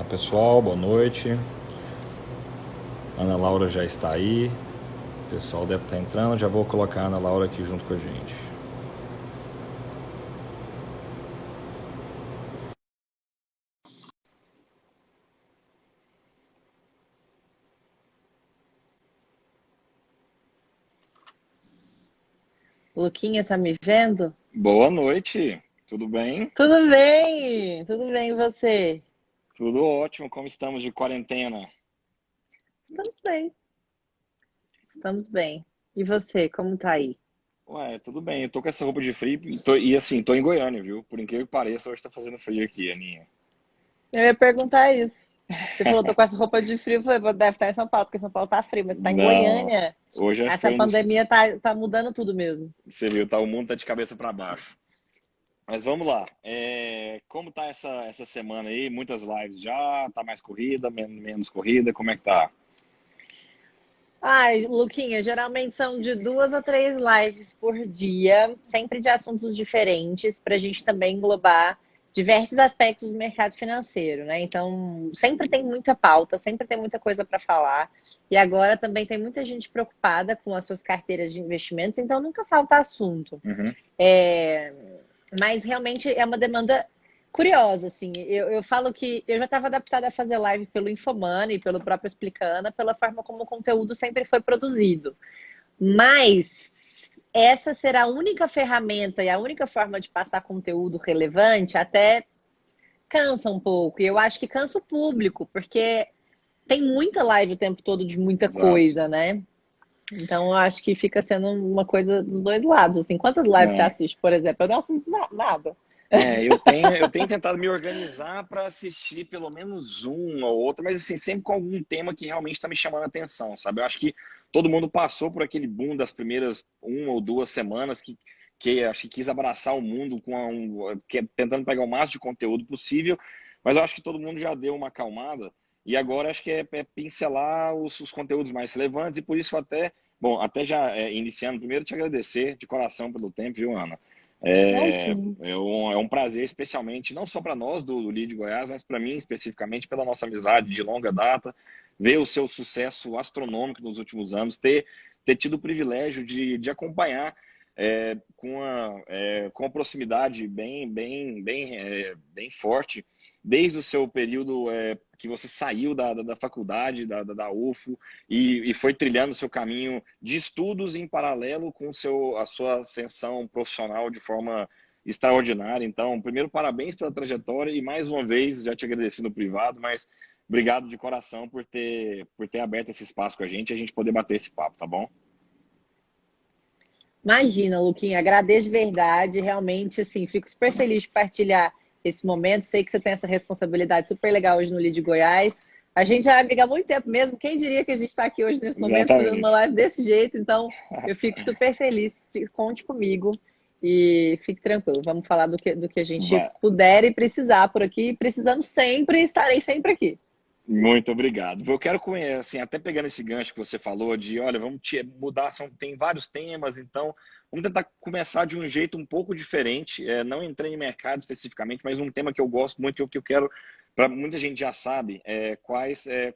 Olá pessoal, boa noite. Ana Laura já está aí. O pessoal deve estar entrando. Já vou colocar a Ana Laura aqui junto com a gente. Luquinha, tá me vendo? Boa noite, tudo bem? Tudo bem? Tudo bem, e você? Tudo ótimo, como estamos de quarentena? Estamos bem, estamos bem. E você, como tá aí? Ué, tudo bem, eu tô com essa roupa de frio e assim, tô em Goiânia, viu? Por incrível que pareça, hoje tá fazendo frio aqui, Aninha. Eu ia perguntar isso. Você falou, tô com essa roupa de frio, eu falei, "Pô, deve estar em São Paulo, porque São Paulo tá frio, mas você tá em Não, Goiânia. hoje acho que Essa foi um dos. pandemia tá mudando tudo mesmo. Você viu, tá, o mundo tá de cabeça para baixo. Mas vamos lá. Como tá essa semana aí? Muitas lives já? Tá mais corrida, menos corrida? Como é que tá? Ai, Luquinha, geralmente são de 2 a 3 lives por dia, sempre de assuntos diferentes, para a gente também englobar diversos aspectos do mercado financeiro, né? Então, sempre tem muita pauta, sempre tem muita coisa para falar. E agora também tem muita gente preocupada com as suas carteiras de investimentos, então nunca falta assunto. Uhum. É, mas realmente é uma demanda curiosa, assim. Eu falo que eu já estava adaptada a fazer live pelo Infomani e pelo próprio Explicana, pela forma como o conteúdo sempre foi produzido. Mas essa será a única ferramenta e a única forma de passar conteúdo relevante até cansa um pouco. E eu acho que cansa o público, porque tem muita live o tempo todo de muita Exato. coisa, né? Então eu acho que fica sendo uma coisa dos dois lados. Assim, quantas lives você Não. assiste, por exemplo? Eu não assisto nada. Eu tenho tentado me organizar para assistir pelo menos uma ou outra, mas assim, sempre com algum tema que realmente está me chamando a atenção, sabe? Eu acho que todo mundo passou por aquele boom das primeiras 1 ou 2 semanas que acho que quis abraçar o mundo tentando pegar o máximo de conteúdo possível, mas eu acho que todo mundo já deu uma acalmada e agora acho que é pincelar os conteúdos mais relevantes e por isso até já iniciando, primeiro te agradecer de coração pelo tempo, viu, Ana? É, Imagina. é um prazer, especialmente, não só para nós do Lead Goiás, mas para mim, especificamente, pela nossa amizade de longa data, ver o seu sucesso astronômico nos últimos anos, ter tido o privilégio de acompanhar com a proximidade bem forte, desde o seu período que você saiu da faculdade, da UFO, e foi trilhando o seu caminho de estudos em paralelo com a sua ascensão profissional de forma extraordinária. Então, primeiro, parabéns pela trajetória e mais uma vez, já te agradeci no privado, mas obrigado de coração por ter aberto esse espaço com a gente poder bater esse papo, tá bom? Imagina, Luquinha, agradeço de verdade. Realmente, assim, fico super feliz de partilhar esse momento. Sei que você tem essa responsabilidade super legal hoje no Lead Goiás. A gente já é amiga há muito tempo mesmo. Quem diria que a gente está aqui hoje nesse momento fazendo uma Exatamente. live desse jeito? Então, eu fico super feliz. Conte comigo e fique tranquilo. Vamos falar do que a gente Vai. puder e precisar por aqui. Precisando sempre, estarei sempre aqui. Muito obrigado. Eu quero conhecer, assim, até pegando esse gancho que você falou de, olha, vamos mudar, tem vários temas, então vamos tentar começar de um jeito um pouco diferente. Não entrei em mercado especificamente, mas um tema que eu gosto muito, que eu quero, para muita gente já sabe,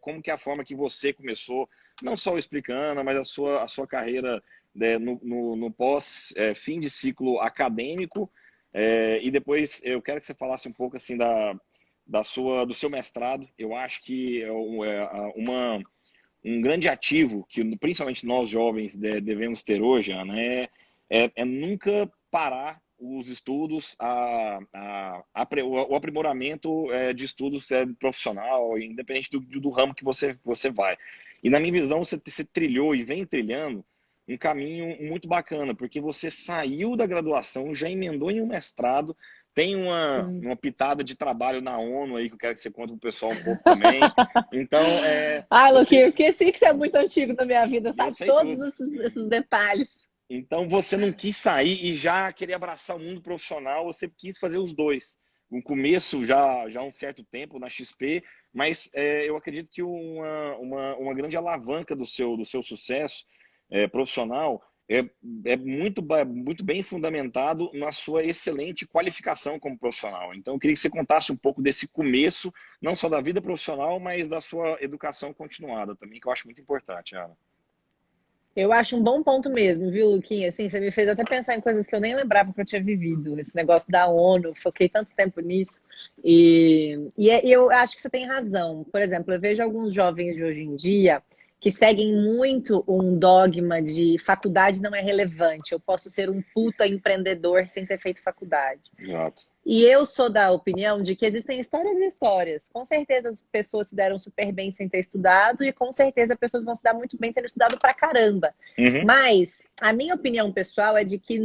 como que é a forma que você começou, não só o Explicando, mas a sua carreira no pós, fim de ciclo acadêmico, e depois eu quero que você falasse um pouco assim do seu mestrado. Eu acho que um grande ativo que principalmente nós jovens devemos ter hoje, Ana, é nunca parar os estudos, o aprimoramento de estudos profissional, independente do ramo que você vai. E na minha visão, você trilhou e vem trilhando um caminho muito bacana, porque você saiu da graduação, já emendou em um mestrado, tem uma pitada de trabalho na ONU aí que eu quero que você conte para o pessoal um pouco também. Então, Ai, Luquinha, você. eu esqueci que você é muito antigo na minha vida, Eu sabe? sei Todos tudo. esses detalhes. Então, você não quis sair e já querer abraçar o mundo profissional, você quis fazer os dois. No começo, já há um certo tempo na XP, mas eu acredito que uma grande alavanca do seu sucesso profissional é, é muito bem fundamentado na sua excelente qualificação como profissional. Então, eu queria que você contasse um pouco desse começo, não só da vida profissional, mas da sua educação continuada também, que eu acho muito importante, Ana. Eu acho um bom ponto mesmo, viu, Luquinha? Assim, você me fez até pensar em coisas que eu nem lembrava que eu tinha vivido. Esse negócio da ONU, foquei tanto tempo nisso. E eu acho que você tem razão. Por exemplo, eu vejo alguns jovens de hoje em dia que seguem muito um dogma de faculdade não é relevante. Eu posso ser um puta empreendedor sem ter feito faculdade. Exato. E eu sou da opinião de que existem histórias e histórias. Com certeza as pessoas se deram super bem sem ter estudado e com certeza as pessoas vão se dar muito bem tendo estudado pra caramba. Uhum. Mas a minha opinião pessoal é de que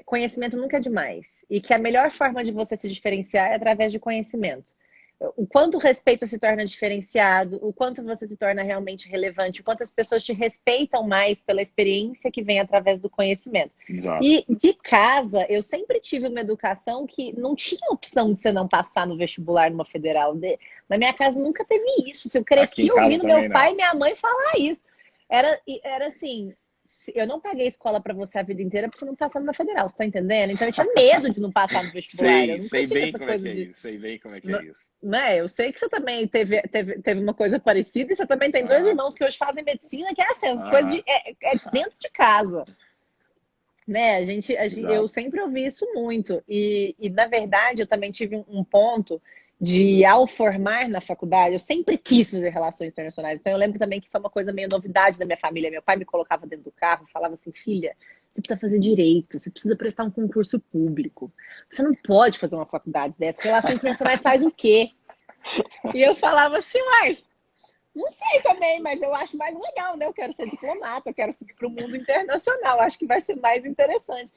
conhecimento nunca é demais. E que a melhor forma de você se diferenciar é através de conhecimento. O quanto o respeito se torna diferenciado, o quanto você se torna realmente relevante, o quanto as pessoas te respeitam mais pela experiência que vem através do conhecimento. Exato. E de casa, eu sempre tive uma educação que não tinha opção de você não passar no vestibular numa federal. Na minha casa nunca teve isso. Eu Aqui em cresci casa ouvindo meu também pai não. e minha mãe falar isso. Era assim, eu não paguei escola para você a vida inteira porque você não passou numa federal, você tá entendendo? Então eu tinha medo de não passar no vestibular. Eu Sei, nunca sei tive bem essa como é coisa que é de isso, sei bem como é que é isso. né? Eu sei que você também teve uma coisa parecida e você também tem dois Aham, irmãos que hoje fazem medicina, que é assim, as coisas aham, é dentro de casa. Né? Eu exato. sempre ouvi isso muito. Na verdade, eu também tive um ponto de, ao formar na faculdade, eu sempre quis fazer relações internacionais. Então, eu lembro também que foi uma coisa meio novidade da minha família. Meu pai me colocava dentro do carro e falava assim: filha, você precisa fazer direito, você precisa prestar um concurso público. Você não pode fazer uma faculdade dessa. Relações internacionais faz o quê? E eu falava assim, uai, não sei também, mas eu acho mais legal, né? Eu quero ser diplomata, eu quero seguir para o mundo internacional, acho que vai ser mais interessante.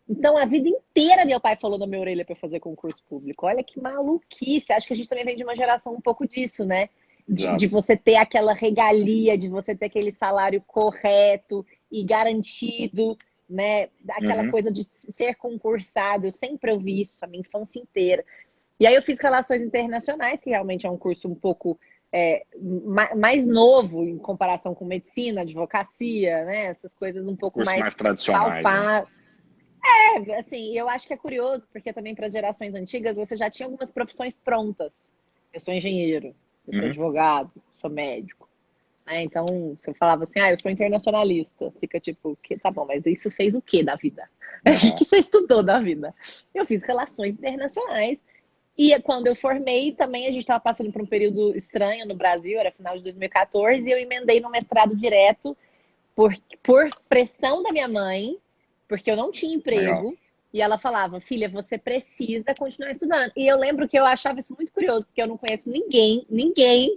Então, a vida inteira meu pai falou na minha orelha para fazer concurso público. Olha que maluquice. Acho que a gente também vem de uma geração um pouco disso, né? De Exato. você ter aquela regalia, de você ter aquele salário correto e garantido, né? Aquela Uhum. coisa de ser concursado. Eu sempre ouvi isso a minha infância inteira. E aí eu fiz Relações Internacionais, que realmente é um curso um pouco mais novo em comparação com medicina, advocacia, né? Essas coisas um Os pouco cursos mais mais tradicionais, né? palpáveis. Assim, eu acho que é curioso, porque também para as gerações antigas você já tinha algumas profissões prontas. Eu sou engenheiro, eu sou Uhum. advogado, sou médico. Né? Então, você falava assim, eu sou internacionalista. Fica tipo, que tá bom, mas isso fez o que da vida? O que Aham. você estudou da vida? Eu fiz relações internacionais. E quando eu formei, também a gente estava passando por um período estranho no Brasil, era final de 2014, e eu emendei no mestrado direto por pressão da minha mãe, porque eu não tinha Legal. emprego. E ela falava, filha, você precisa continuar estudando. E eu lembro que eu achava isso muito curioso, porque eu não conheço ninguém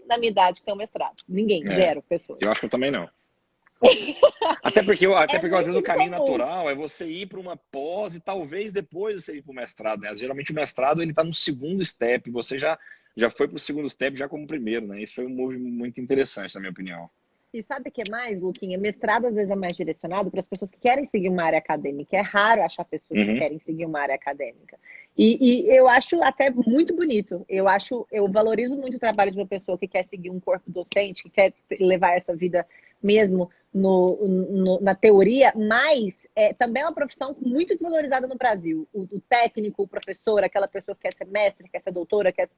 na minha idade que tem um mestrado. Ninguém, É, zero pessoas. eu acho que eu também não. Até porque às É vezes muito o caminho incomum. natural é você ir para uma pós e talvez depois você ir para o mestrado, né? Geralmente o mestrado ele está no segundo step, você já foi para o segundo step já como primeiro, né? Isso foi um move muito interessante, na minha opinião. E sabe o que mais, Luquinha? Mestrado às vezes é mais direcionado para as pessoas que querem seguir uma área acadêmica. É raro achar pessoas que Uhum. querem seguir uma área acadêmica. E eu acho até muito bonito. Eu valorizo muito o trabalho de uma pessoa que quer seguir um corpo docente, que quer levar essa vida mesmo na teoria, mas também é uma profissão muito desvalorizada no Brasil. O técnico, o professor, aquela pessoa que quer ser mestre, quer ser doutora, quer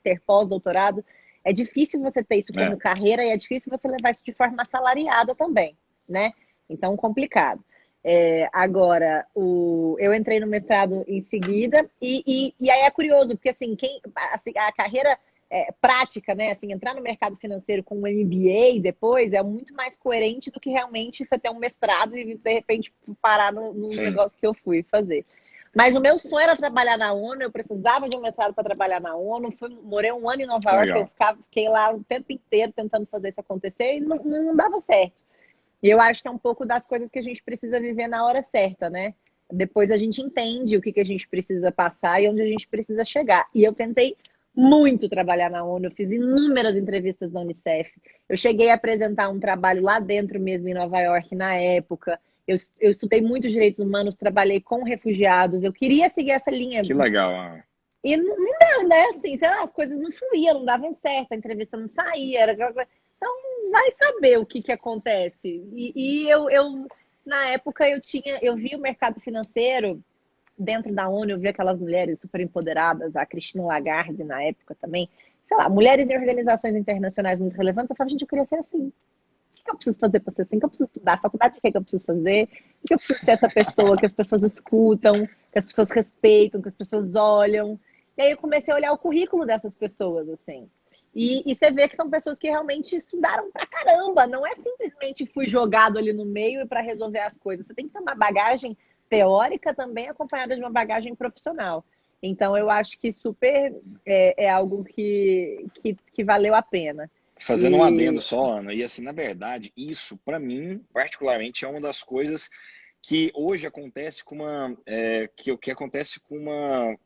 ter pós-doutorado. É difícil você ter isso como É, carreira e é difícil você levar isso de forma assalariada também, né? Então, complicado. Agora, eu entrei no mestrado em seguida e aí é curioso, porque assim, a carreira prática, né? Assim, entrar no mercado financeiro com um MBA depois é muito mais coerente do que realmente você ter um mestrado e de repente parar no sim, negócio que eu fui fazer. Mas o meu sonho era trabalhar na ONU, eu precisava de um mestrado para trabalhar na ONU. Morei um ano em Nova que York, legal. fiquei lá o tempo inteiro tentando fazer isso acontecer e não dava certo. E eu acho que é um pouco das coisas que a gente precisa viver na hora certa, né? Depois a gente entende o que a gente precisa passar e onde a gente precisa chegar. E eu tentei muito trabalhar na ONU, eu fiz inúmeras entrevistas na Unicef. Eu cheguei a apresentar um trabalho lá dentro mesmo, em Nova York, na época. Eu estudei muito direitos humanos, trabalhei com refugiados. Eu queria seguir essa linha. Que legal. Ah. E não deu, né? Assim, sei lá, as coisas não fluíam, não davam certo, a entrevista não saía. Então, vai saber o que que acontece. Na época, eu vi o mercado financeiro dentro da ONU, eu vi aquelas mulheres super empoderadas, a Christine Lagarde na época também, sei lá, mulheres em organizações internacionais muito relevantes. Eu falava, gente, eu queria ser assim. O que eu preciso fazer para ser assim? O que eu preciso estudar? A faculdade de que eu preciso fazer? O que eu preciso ser essa pessoa que as pessoas escutam, que as pessoas respeitam, que as pessoas olham? E aí eu comecei a olhar o currículo dessas pessoas, assim. E você vê que são pessoas que realmente estudaram pra caramba. Não é simplesmente fui jogado ali no meio e para resolver as coisas. Você tem que ter uma bagagem teórica também acompanhada de uma bagagem profissional. Então, eu acho que super é algo que valeu a pena. Fazendo um adendo E só, Ana, e assim, na verdade, isso, para mim, particularmente, é uma das coisas que hoje acontece com que acontece com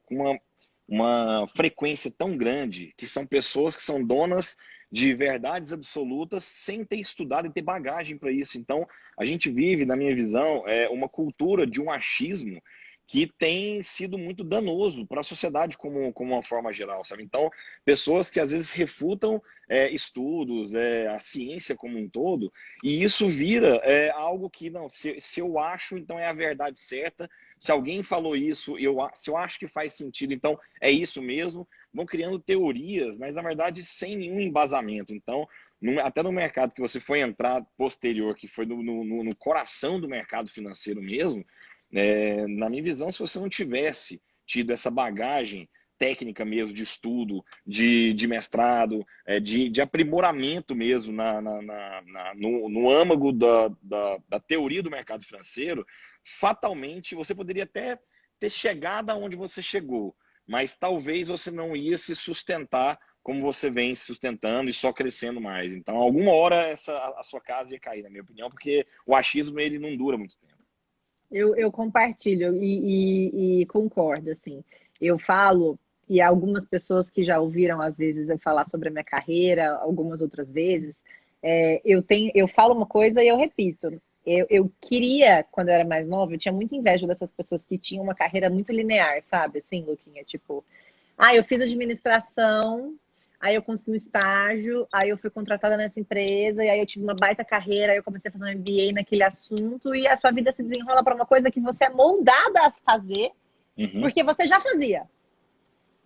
uma frequência tão grande, que são pessoas que são donas de verdades absolutas sem ter estudado e ter bagagem para isso. Então, a gente vive, na minha visão, uma cultura de um achismo que tem sido muito danoso para a sociedade como uma forma geral, sabe? Então, pessoas que às vezes refutam estudos, a ciência como um todo, e isso vira algo que, não, se eu acho, então é a verdade certa, se alguém falou isso, se eu acho que faz sentido, então é isso mesmo, vão criando teorias, mas na verdade sem nenhum embasamento. Então, até no mercado que você foi entrar posterior, que foi no coração do mercado financeiro mesmo, na minha visão, se você não tivesse tido essa bagagem técnica mesmo, de estudo, de mestrado, de aprimoramento mesmo no âmago da teoria do mercado financeiro, fatalmente você poderia até ter chegado aonde você chegou, mas talvez você não ia se sustentar como você vem se sustentando e só crescendo mais. Então, alguma hora a sua casa ia cair, na minha opinião, porque o achismo ele não dura muito tempo. eu compartilho e concordo, assim. Eu falo, e algumas pessoas que já ouviram, às vezes, eu falar sobre a minha carreira, algumas outras vezes, eu falo uma coisa e eu repito. Eu queria, quando eu era mais nova, eu tinha muita inveja dessas pessoas que tinham uma carreira muito linear, sabe? Assim, Luquinha, tipo, eu fiz administração, aí eu consegui um estágio, aí eu fui contratada nessa empresa, e aí eu tive uma baita carreira, aí eu comecei a fazer um MBA naquele assunto, e a sua vida se desenrola para uma coisa que você é moldada a fazer, Uhum. porque você já fazia.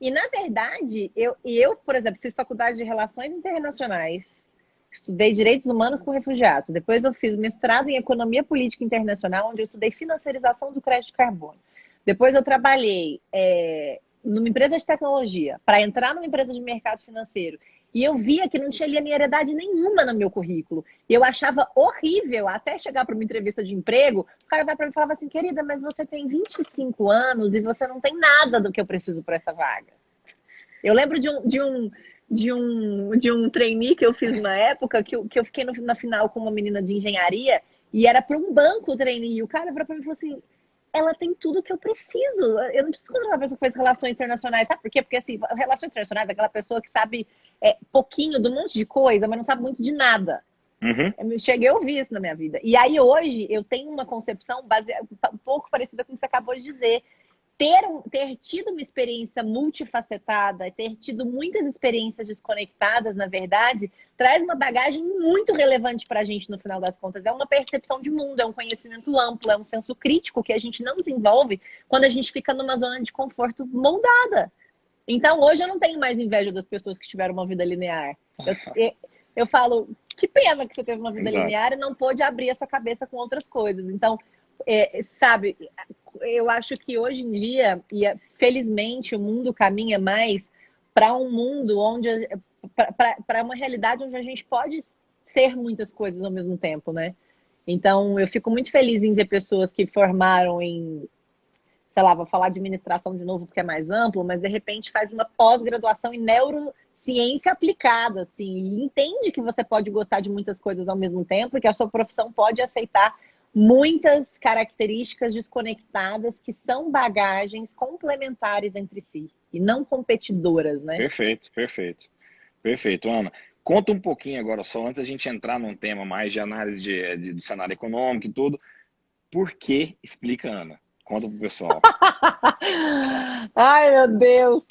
E, na verdade, eu, por exemplo, fiz faculdade de Relações Internacionais, estudei Direitos Humanos com Refugiados, depois eu fiz mestrado em Economia Política Internacional, onde eu estudei financiarização do crédito de carbono. Depois eu trabalhei numa empresa de tecnologia, para entrar numa empresa de mercado financeiro. E eu via que não tinha linearidade nenhuma no meu currículo. E eu achava horrível, até chegar para uma entrevista de emprego, o cara vai para mim e falava assim, querida, mas você tem 25 anos e você não tem nada do que eu preciso para essa vaga. Eu lembro de um trainee que eu fiz na época, que eu fiquei na final com uma menina de engenharia, e era para um banco o trainee. E o cara virou para mim e falou assim, ela tem tudo que eu preciso. Eu não preciso contratar uma pessoa que faz relações internacionais. Sabe por quê? Porque, assim, relações internacionais é aquela pessoa que sabe pouquinho de um monte de coisa, mas não sabe muito de nada. Uhum. Eu cheguei a ouvir isso na minha vida. E aí, hoje, eu tenho uma concepção um pouco parecida com o que você acabou de dizer. Ter tido uma experiência multifacetada, ter tido muitas experiências desconectadas, na verdade, traz uma bagagem muito relevante para a gente no final das contas. É uma percepção de mundo, é um conhecimento amplo, é um senso crítico que a gente não desenvolve quando a gente fica numa zona de conforto moldada. Então, hoje eu não tenho mais inveja das pessoas que tiveram uma vida linear. Eu falo, que pena que você teve uma vida Exato. linear e não pôde abrir a sua cabeça com outras coisas. Então, sabe, eu acho que hoje em dia, felizmente, o mundo caminha mais para um mundo onde, para uma realidade onde a gente pode ser muitas coisas ao mesmo tempo, né? Então, eu fico muito feliz em ver pessoas que formaram em, sei lá, vou falar de administração de novo porque é mais amplo, mas de repente faz uma pós-graduação em neurociência aplicada, assim, e entende que você pode gostar de muitas coisas ao mesmo tempo e que a sua profissão pode aceitar muitas características desconectadas que são bagagens complementares entre si e não competidoras, né? Perfeito, perfeito. Perfeito, Ana. Conta um pouquinho agora só, antes da gente entrar num tema mais de análise do cenário econômico e tudo. Por que? Explica, Ana. Conta pro pessoal. Ai, meu Deus!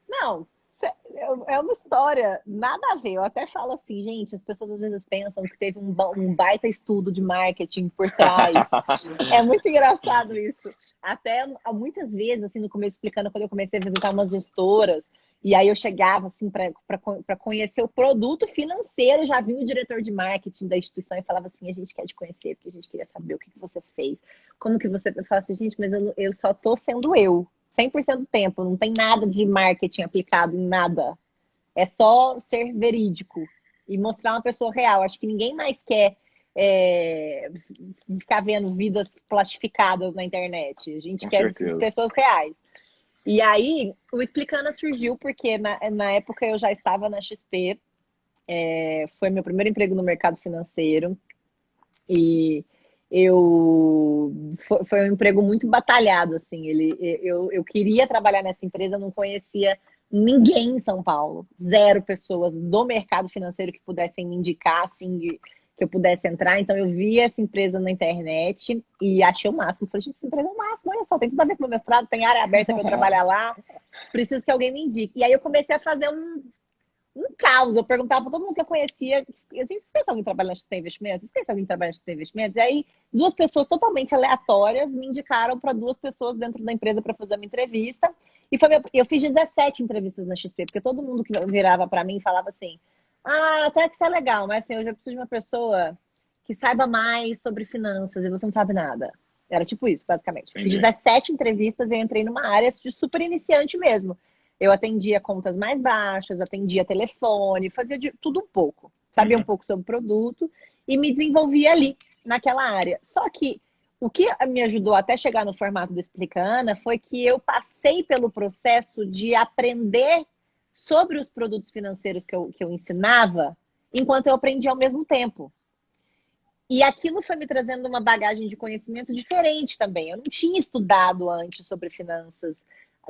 Não, É uma história, nada a ver. Eu até falo assim, gente, as pessoas às vezes pensam que teve um baita estudo de marketing por trás. É muito engraçado isso. Até muitas vezes, assim, no começo, explicando, quando eu comecei a visitar umas gestoras, e aí eu chegava, assim, para conhecer o produto financeiro, já vinha o diretor de marketing da instituição e falava assim, a gente quer te conhecer, porque a gente queria saber o que você fez, como que você... Eu falo assim, gente, mas eu só tô sendo eu. 100% do tempo, não tem nada de marketing aplicado em nada. É só ser verídico e mostrar uma pessoa real. Acho que ninguém mais quer ficar vendo vidas plastificadas na internet. A gente Com quer certeza. pessoas reais. E aí, o Explicana surgiu porque na época eu já estava na XP, foi meu primeiro emprego no mercado financeiro e foi um emprego muito batalhado, assim. Eu queria trabalhar nessa empresa, não conhecia ninguém em São Paulo, zero pessoas do mercado financeiro que pudessem me indicar, assim, que eu pudesse entrar. Então eu vi essa empresa na internet e achei o máximo. Falei, gente, essa empresa é o máximo, olha só, tem tudo a ver com o meu mestrado, tem área aberta para eu trabalhar lá, preciso que alguém me indique. E aí eu comecei a fazer um caos. Eu perguntava para todo mundo que eu conhecia, assim, você conhece alguém que trabalha na XP Investimentos? Você conhece alguém que trabalha na XP Investimentos? E aí, duas pessoas totalmente aleatórias me indicaram para duas pessoas dentro da empresa para fazer uma entrevista. E eu fiz 17 entrevistas na XP, porque todo mundo que virava para mim falava assim, até que isso é legal, mas assim, eu já preciso de uma pessoa que saiba mais sobre finanças e você não sabe nada. Era tipo isso, basicamente. Eu fiz 17 entrevistas e eu entrei numa área de super iniciante mesmo. Eu atendia contas mais baixas, atendia telefone, fazia de tudo um pouco. Sabia um pouco sobre o produto e me desenvolvia ali, naquela área. Só que o que me ajudou até chegar no formato do Explicana foi que eu passei pelo processo de aprender sobre os produtos financeiros que eu ensinava, enquanto eu aprendia ao mesmo tempo. E aquilo foi me trazendo uma bagagem de conhecimento diferente também. Eu não tinha estudado antes sobre finanças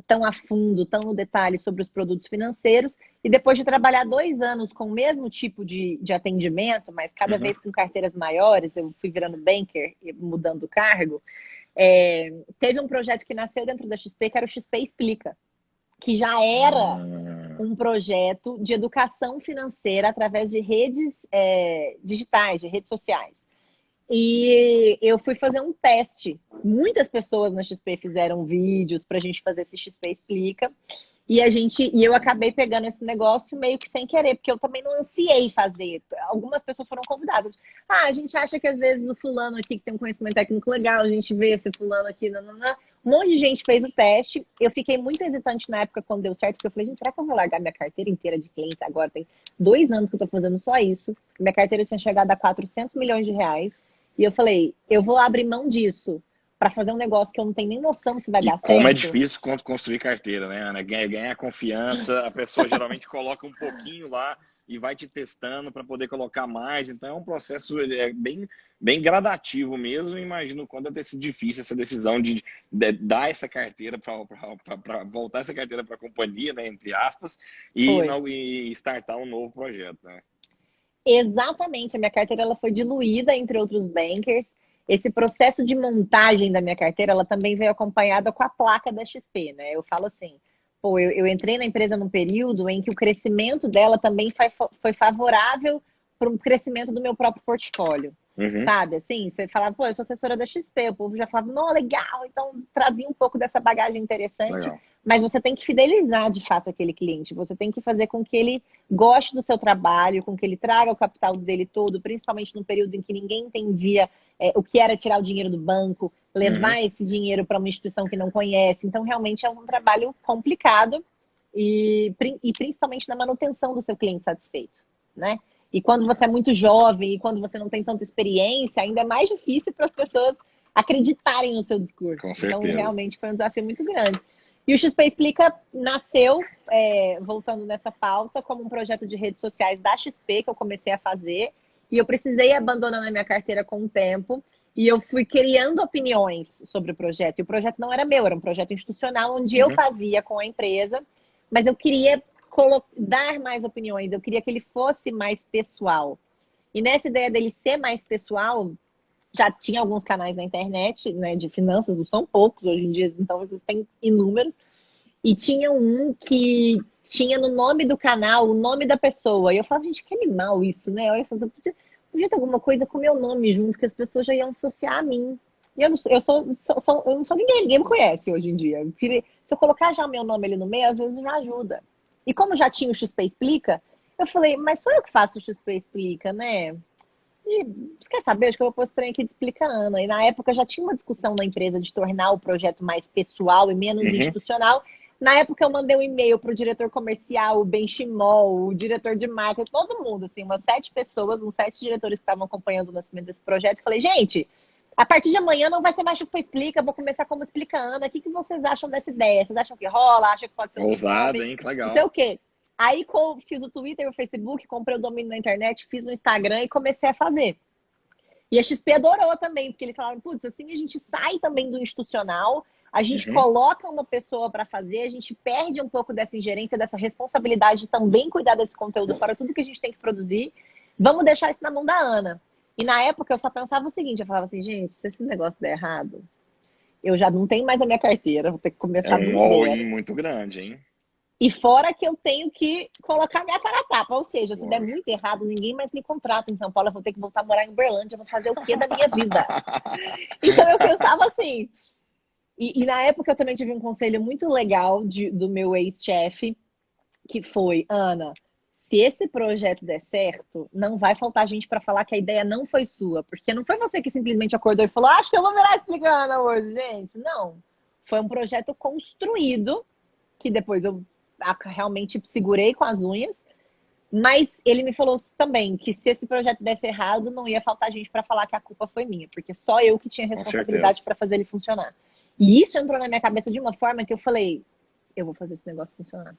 tão a fundo, tão no detalhe sobre os produtos financeiros. E depois de trabalhar 2 anos com o mesmo tipo de atendimento, mas cada vez com carteiras maiores, eu fui virando banker e mudando o cargo, teve um projeto que nasceu dentro da XP, que era o XP Explica, que já era um projeto de educação financeira através de redes digitais, de redes sociais. E eu fui fazer um teste. Muitas pessoas na XP fizeram vídeos para a gente fazer esse XP Explica. E eu acabei pegando esse negócio meio que sem querer, porque eu também não ansiei fazer. Algumas pessoas foram convidadas. A gente acha que às vezes o fulano aqui que tem um conhecimento técnico legal, a gente vê esse fulano aqui, nananã. Um monte de gente fez o teste. Eu fiquei muito hesitante na época quando deu certo, porque eu falei, gente, será que eu vou largar minha carteira inteira de clientes agora? Tem 2 anos que eu tô fazendo só isso. Minha carteira tinha chegado a 400 milhões de reais. E eu falei, eu vou abrir mão disso para fazer um negócio que eu não tenho nem noção se vai dar certo. Como é difícil construir carteira, né, Ana? Ganhar confiança, a pessoa geralmente coloca um pouquinho lá e vai te testando para poder colocar mais. Então é um processo bem gradativo mesmo. Imagino quando é difícil essa decisão de dar essa carteira para voltar essa carteira para a companhia, né, entre aspas, e startar um novo projeto, né? Exatamente, a minha carteira ela foi diluída entre outros bankers. Esse processo de montagem da minha carteira, ela também veio acompanhada com a placa da XP, né? Eu falo assim, eu entrei na empresa num período em que o crescimento dela também foi favorável para o crescimento do meu próprio portfólio. Sabe, assim, você falava, eu sou assessora da XP, o povo já falava, não, legal, então trazia um pouco dessa bagagem interessante, legal. Mas você tem que fidelizar de fato aquele cliente, você tem que fazer com que ele goste do seu trabalho, com que ele traga o capital dele todo, principalmente no período em que ninguém entendia o que era tirar o dinheiro do banco, levar esse dinheiro para uma instituição que não conhece, então realmente é um trabalho complicado e principalmente na manutenção do seu cliente satisfeito, né? E quando você é muito jovem e quando você não tem tanta experiência, ainda é mais difícil para as pessoas acreditarem no seu discurso. Com certeza. Então, realmente foi um desafio muito grande. E o XP Explica nasceu, voltando nessa pauta, como um projeto de redes sociais da XP que eu comecei a fazer. E eu precisei abandonar a minha carteira com o tempo. E eu fui criando opiniões sobre o projeto. E o projeto não era meu, era um projeto institucional onde eu fazia com a empresa. Mas eu queria dar mais opiniões, eu queria que ele fosse mais pessoal. E nessa ideia dele ser mais pessoal, já tinha alguns canais na internet, né, de finanças, não são poucos hoje em dia, então existem inúmeros. E tinha um que tinha no nome do canal o nome da pessoa. E eu falava, gente, que animal isso, né? Olha só, podia ter alguma coisa com o meu nome junto, que as pessoas já iam associar a mim. E eu não sou ninguém, ninguém me conhece hoje em dia. Se eu colocar já o meu nome ali no meio, às vezes já ajuda. E como já tinha o XP Explica, eu falei, mas sou eu que faço o XP Explica, né? E você quer saber? Acho que eu vou pôr esse trem aqui de explicar, Ana. E na época já tinha uma discussão na empresa de tornar o projeto mais pessoal e menos Uhum. institucional. Na época eu mandei um e-mail para o diretor comercial, o Benchimol, o diretor de marketing, todo mundo, assim, umas 7 pessoas, uns 7 diretores que estavam acompanhando o nascimento desse projeto. Falei, gente, a partir de amanhã não vai ser mais Chupa Explica, vou começar como explicando. O que vocês acham dessa ideia? Vocês acham que rola? Acham que pode ser outro Ousado, nome? hein? Que Não sei legal. o quê. Aí fiz o Twitter, o Facebook, comprei o domínio na internet, fiz o Instagram e comecei a fazer. E a XP adorou também, porque eles falaram, putz, assim a gente sai também do institucional, a gente Uhum. coloca uma pessoa para fazer, a gente perde um pouco dessa ingerência, dessa responsabilidade de também cuidar desse conteúdo para tudo que a gente tem que produzir. Vamos deixar isso na mão da Ana. E na época eu só pensava o seguinte, eu falava assim, gente, se esse negócio der errado, eu já não tenho mais a minha carteira, vou ter que É começar do um zero. all-in muito grande, hein? E fora que eu tenho que colocar minha cara a tapa. Ou seja, se der Lógico. muito errado, ninguém mais me contrata em São Paulo. Eu vou ter que voltar a morar em Uberlândia. Eu vou fazer o quê da minha vida? Então eu pensava assim. E na época eu também tive um conselho muito legal do meu ex-chefe, que foi, Ana, se esse projeto der certo, não vai faltar gente para falar que a ideia não foi sua. Porque não foi você que simplesmente acordou e falou, acho que eu vou virar explicando hoje, gente. Não. Foi um projeto construído, que depois eu realmente segurei com as unhas. Mas ele me falou também que se esse projeto desse errado, não ia faltar gente para falar que a culpa foi minha, porque só eu que tinha Com responsabilidade certeza. para fazer ele funcionar. E isso entrou na minha cabeça de uma forma que eu falei, eu vou fazer esse negócio funcionar.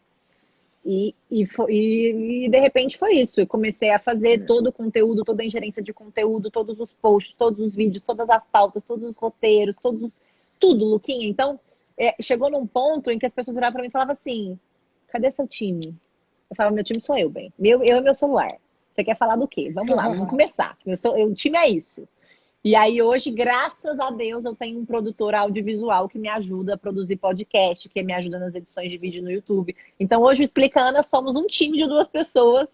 E de repente foi isso. Eu comecei a fazer todo o conteúdo, toda a ingerência de conteúdo, todos os posts, todos os vídeos, todas as pautas, todos os roteiros, tudo, Luquinha. Então, chegou num ponto em que as pessoas olhavam para mim e falavam assim: cadê seu time? Eu falava, meu time sou eu, bem. Eu e meu celular. Você quer falar do quê? Vamos lá, vamos começar. O time é isso. E aí hoje, graças a Deus, eu tenho um produtor audiovisual que me ajuda a produzir podcast, que me ajuda nas edições de vídeo no YouTube. Então hoje, o Explicana, somos um time de 2 pessoas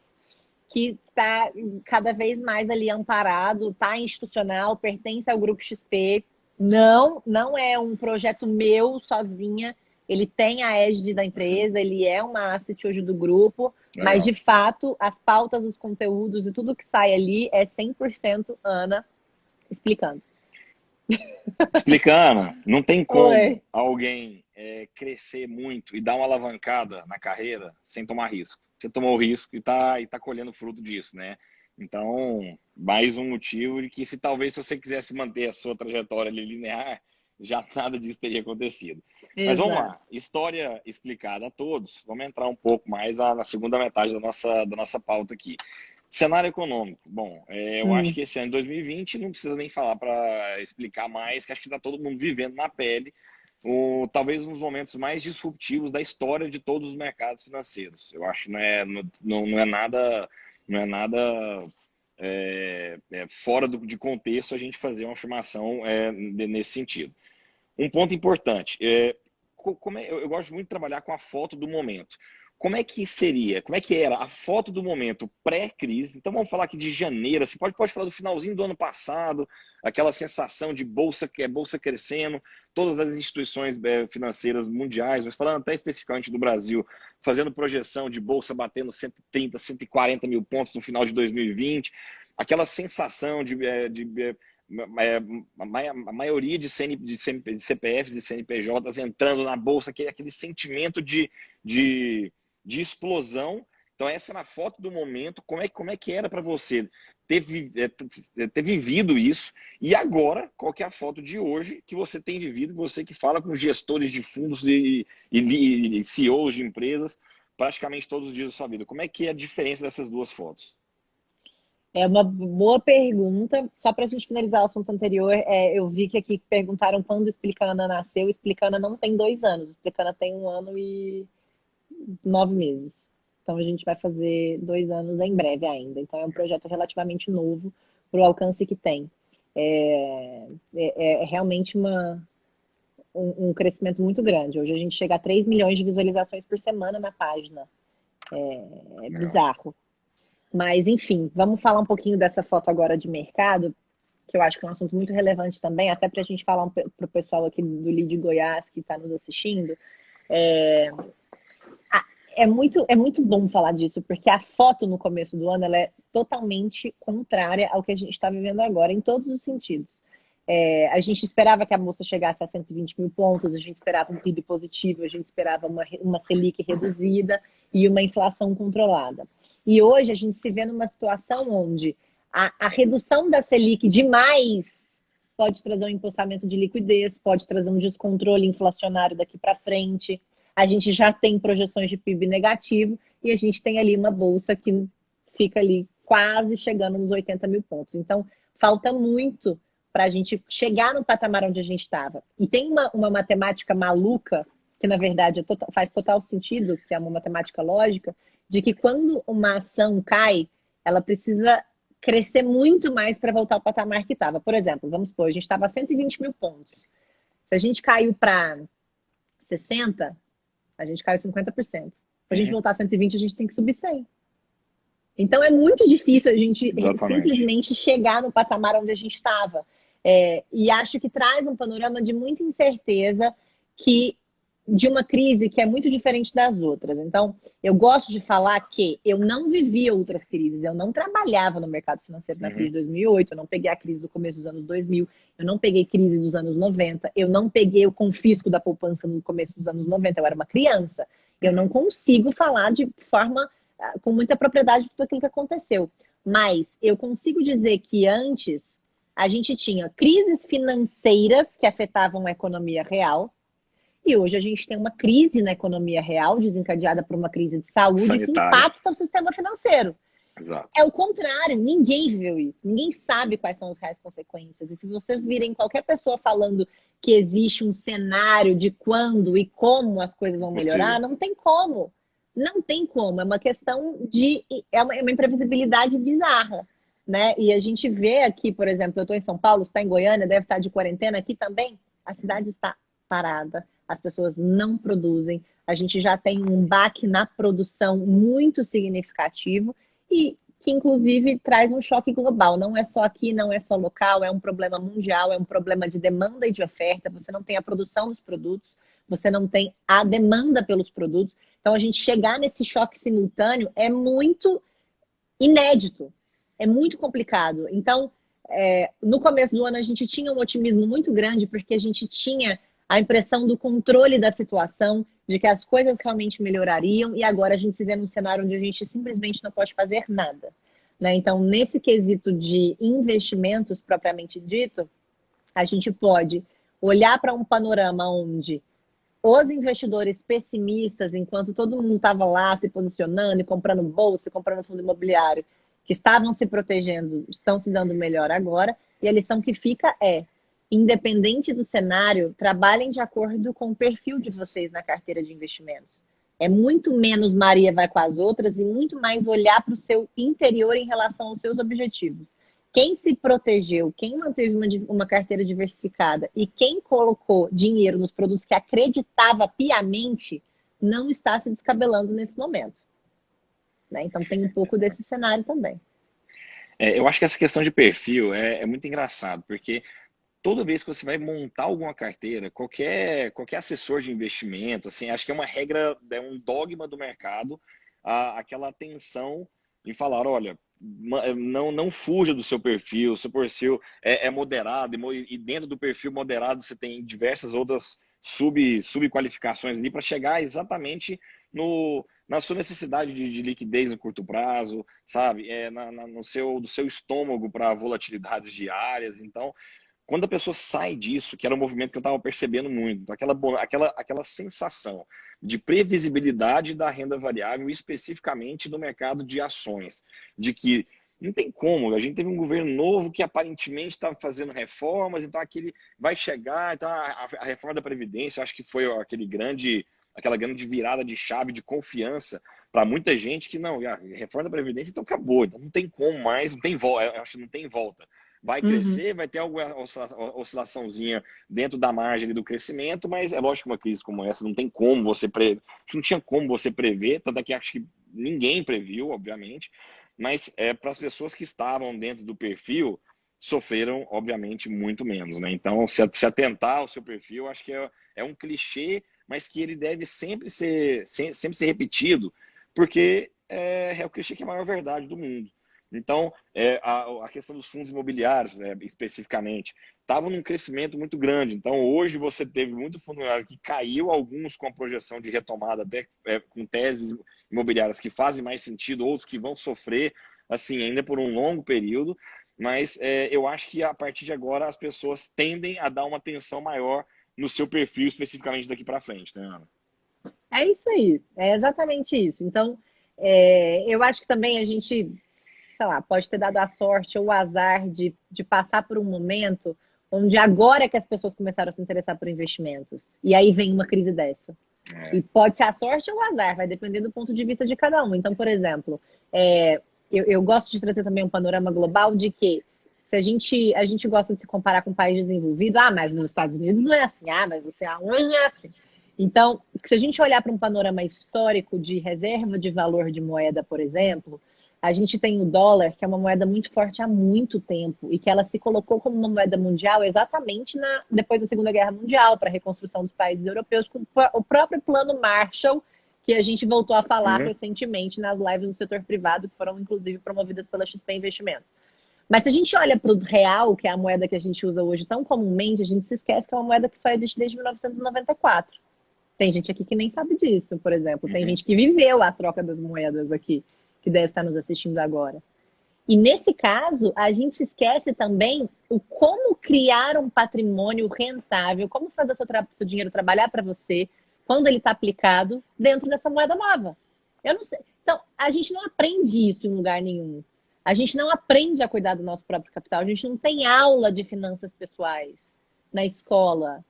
que está cada vez mais ali amparado, está institucional, pertence ao Grupo XP. Não é um projeto meu sozinha. Ele tem a égide da empresa, ele é uma asset hoje do grupo, mas Legal. de fato, as pautas, os conteúdos e tudo que sai ali é 100% Ana explicando. Explicando, não tem como Oi. alguém crescer muito e dar uma alavancada na carreira sem tomar risco. Você tomou o risco e tá colhendo fruto disso, né? Então, mais um motivo de que se talvez se você quisesse manter a sua trajetória ali linear, já nada disso teria acontecido. Mas vamos Exato. lá, história explicada a todos. Vamos entrar um pouco mais na segunda metade da nossa pauta aqui. Cenário econômico. Bom, eu acho Hum. que esse ano de 2020 não precisa nem falar para explicar mais, que acho que está todo mundo vivendo na pele talvez um dos momentos mais disruptivos da história de todos os mercados financeiros. Eu acho que não é nada, não é nada fora de contexto a gente fazer uma afirmação nesse sentido. Um ponto importante, eu gosto muito de trabalhar com a foto do momento. Como é que seria, como é que era a foto do momento pré-crise? Então vamos falar aqui de janeiro, você pode falar do finalzinho do ano passado, aquela sensação de bolsa crescendo, todas as instituições financeiras mundiais, mas falando até especificamente do Brasil, fazendo projeção de bolsa batendo 130, 140 mil pontos no final de 2020, aquela sensação a maioria de CPFs e CNPJs entrando na bolsa, aquele sentimento de explosão. Então, essa era a foto do momento. Como é que era para você ter vivido isso? E agora, qual que é a foto de hoje que você tem vivido? Você que fala com gestores de fundos e CEOs de empresas praticamente todos os dias da sua vida. Como é que é a diferença dessas duas fotos? É uma boa pergunta. Só para a gente finalizar o assunto anterior, eu vi que aqui perguntaram quando o Explicana nasceu. O Explicana não tem 2 anos, o Explicana tem 1 ano e 9 meses. Então a gente vai fazer 2 anos em breve ainda. Então é um projeto relativamente novo para o alcance que tem. É realmente um crescimento muito grande. Hoje a gente chega a 3 milhões de visualizações por semana na página. É bizarro. Mas, enfim, vamos falar um pouquinho dessa foto agora de mercado, que eu acho que é um assunto muito relevante também, até para a gente falar para o pessoal aqui do Lead Goiás que está nos assistindo. É, é muito bom falar disso, porque a foto no começo do ano ela é totalmente contrária ao que a gente está vivendo agora, em todos os sentidos. A gente esperava que a bolsa chegasse a 120 mil pontos, a gente esperava um PIB positivo, a gente esperava uma Selic reduzida e uma inflação controlada. E hoje a gente se vê numa situação onde a redução da Selic demais pode trazer um empossamento de liquidez, pode trazer um descontrole inflacionário daqui para frente. A gente já tem projeções de PIB negativo e a gente tem ali uma bolsa que fica ali quase chegando nos 80 mil pontos. Então, falta muito para a gente chegar no patamar onde a gente estava. E tem uma matemática maluca, que na verdade faz total sentido, que é uma matemática lógica, de que quando uma ação cai, ela precisa crescer muito mais para voltar ao patamar que estava. Por exemplo, vamos supor, a gente estava a 120 mil pontos. Se a gente caiu para 60, a gente caiu 50%. Para a gente voltar a 120, a gente tem que subir 100. Então é muito difícil a gente simplesmente chegar no patamar onde a gente estava. E acho que traz um panorama de muita incerteza de uma crise que é muito diferente das outras. Então, eu gosto de falar que eu não vivia outras crises, eu não trabalhava no mercado financeiro na crise de 2008, eu não peguei a crise do começo dos anos 2000, eu não peguei crise dos anos 90, eu não peguei o confisco da poupança no começo dos anos 90, eu era uma criança. Eu não consigo falar de forma com muita propriedade de tudo aquilo que aconteceu. Mas eu consigo dizer que antes a gente tinha crises financeiras que afetavam a economia real, e hoje a gente tem uma crise na economia real, desencadeada por uma crise de saúde sanitária, que impacta o sistema financeiro. Exato. É o contrário, ninguém viveu isso, ninguém sabe quais são as reais consequências. E se vocês virem qualquer pessoa falando que existe um cenário de quando e como as coisas vão melhorar, não tem como. Não tem como, é uma questão de... É uma imprevisibilidade bizarra, né? E a gente vê aqui, por exemplo, eu estou em São Paulo, você está em Goiânia, deve estar de quarentena aqui também, a cidade está parada, as pessoas não produzem, a gente já tem um baque na produção muito significativo e que, inclusive, traz um choque global. Não é só aqui, não é só local, é um problema mundial, é um problema de demanda e de oferta. Você não tem a produção dos produtos, você não tem a demanda pelos produtos. Então, a gente chegar nesse choque simultâneo é muito inédito, é muito complicado. Então, no começo do ano, a gente tinha um otimismo muito grande, porque a gente tinha a impressão do controle da situação, de que as coisas realmente melhorariam, e agora a gente se vê num cenário onde a gente simplesmente não pode fazer nada, né? Então, nesse quesito de investimentos propriamente dito, a gente pode olhar para um panorama onde os investidores pessimistas, enquanto todo mundo estava lá se posicionando e comprando bolsa, comprando fundo imobiliário, que estavam se protegendo, estão se dando melhor agora, e a lição que fica independente do cenário, trabalhem de acordo com o perfil de vocês na carteira de investimentos. É muito menos Maria vai com as outras e muito mais olhar para o seu interior em relação aos seus objetivos. Quem se protegeu, quem manteve uma carteira diversificada e quem colocou dinheiro nos produtos que acreditava piamente, não está se descabelando nesse momento, né? Então tem um pouco desse cenário também. Eu acho que essa questão de perfil é muito engraçado, porque toda vez que você vai montar alguma carteira, qualquer assessor de investimento, assim, acho que é uma regra, é um dogma do mercado, aquela atenção em falar, olha, não fuja do seu perfil é moderado, e dentro do perfil moderado você tem diversas outras subqualificações ali para chegar exatamente na sua necessidade de liquidez no curto prazo, sabe? Do seu estômago para volatilidades diárias. Então, quando a pessoa sai disso, que era um movimento que eu estava percebendo muito, aquela sensação de previsibilidade da renda variável, especificamente no mercado de ações, de que não tem como, a gente teve um governo novo que aparentemente estava fazendo reformas, então aquele vai chegar, então a reforma da Previdência, acho que foi aquela grande virada de chave de confiança para muita gente que não, a reforma da Previdência então acabou, então não tem como mais, não tem volta, acho que não tem volta. Vai crescer, vai ter alguma oscilaçãozinha dentro da margem do crescimento, mas é lógico que uma crise como essa não tem como você prever, não tinha como você prever, tanto é que acho que ninguém previu, obviamente, mas para as pessoas que estavam dentro do perfil, sofreram, obviamente, muito menos, né? Então, se atentar ao seu perfil, acho que é um clichê, mas que ele deve sempre ser repetido, porque é o clichê que é a maior verdade do mundo. Então, a questão dos fundos imobiliários, especificamente, estavam num crescimento muito grande. Então, hoje você teve muito fundo imobiliário que caiu, alguns com a projeção de retomada, até com teses imobiliárias que fazem mais sentido, outros que vão sofrer, assim, ainda por um longo período. Mas eu acho que a partir de agora as pessoas tendem a dar uma atenção maior no seu perfil, especificamente daqui para frente, né, Ana? É isso aí, é exatamente isso. Então, eu acho que também a gente, sei lá, pode ter dado a sorte ou o azar de passar por um momento onde agora é que as pessoas começaram a se interessar por investimentos. E aí vem uma crise dessa. E pode ser a sorte ou o azar, vai depender do ponto de vista de cada um. Então, por exemplo, eu gosto de trazer também um panorama global de que se a gente gosta de se comparar com um país desenvolvido, mas nos Estados Unidos não é assim, mas você onde não é assim. Então, se a gente olhar para um panorama histórico de reserva de valor de moeda, por exemplo, a gente tem o dólar, que é uma moeda muito forte há muito tempo e que ela se colocou como uma moeda mundial exatamente depois da Segunda Guerra Mundial, para a reconstrução dos países europeus, com o próprio Plano Marshall, que a gente voltou a falar recentemente nas lives do setor privado, que foram inclusive promovidas pela XP Investimentos. Mas se a gente olha para o real, que é a moeda que a gente usa hoje tão comumente, a gente se esquece que é uma moeda que só existe desde 1994. Tem gente aqui que nem sabe disso, por exemplo. Tem gente que viveu a troca das moedas aqui, que deve estar nos assistindo agora. E nesse caso, a gente esquece também o como criar um patrimônio rentável, como fazer seu dinheiro trabalhar para você quando ele está aplicado dentro dessa moeda nova. Eu não sei. Então, a gente não aprende isso em lugar nenhum. A gente não aprende a cuidar do nosso próprio capital. A gente não tem aula de finanças pessoais na escola.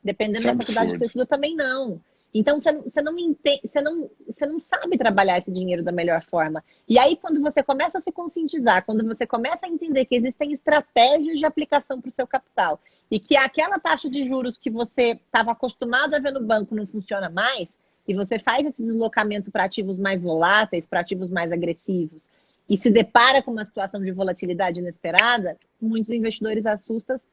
Dependendo Isso é da faculdade que você absurdo. estuda, também não. Então, você não sabe trabalhar esse dinheiro da melhor forma. E aí, quando você começa a se conscientizar, quando você começa a entender que existem estratégias de aplicação para o seu capital e que aquela taxa de juros que você estava acostumado a ver no banco não funciona mais, e você faz esse deslocamento para ativos mais voláteis, para ativos mais agressivos, e se depara com uma situação de volatilidade inesperada, muitos investidores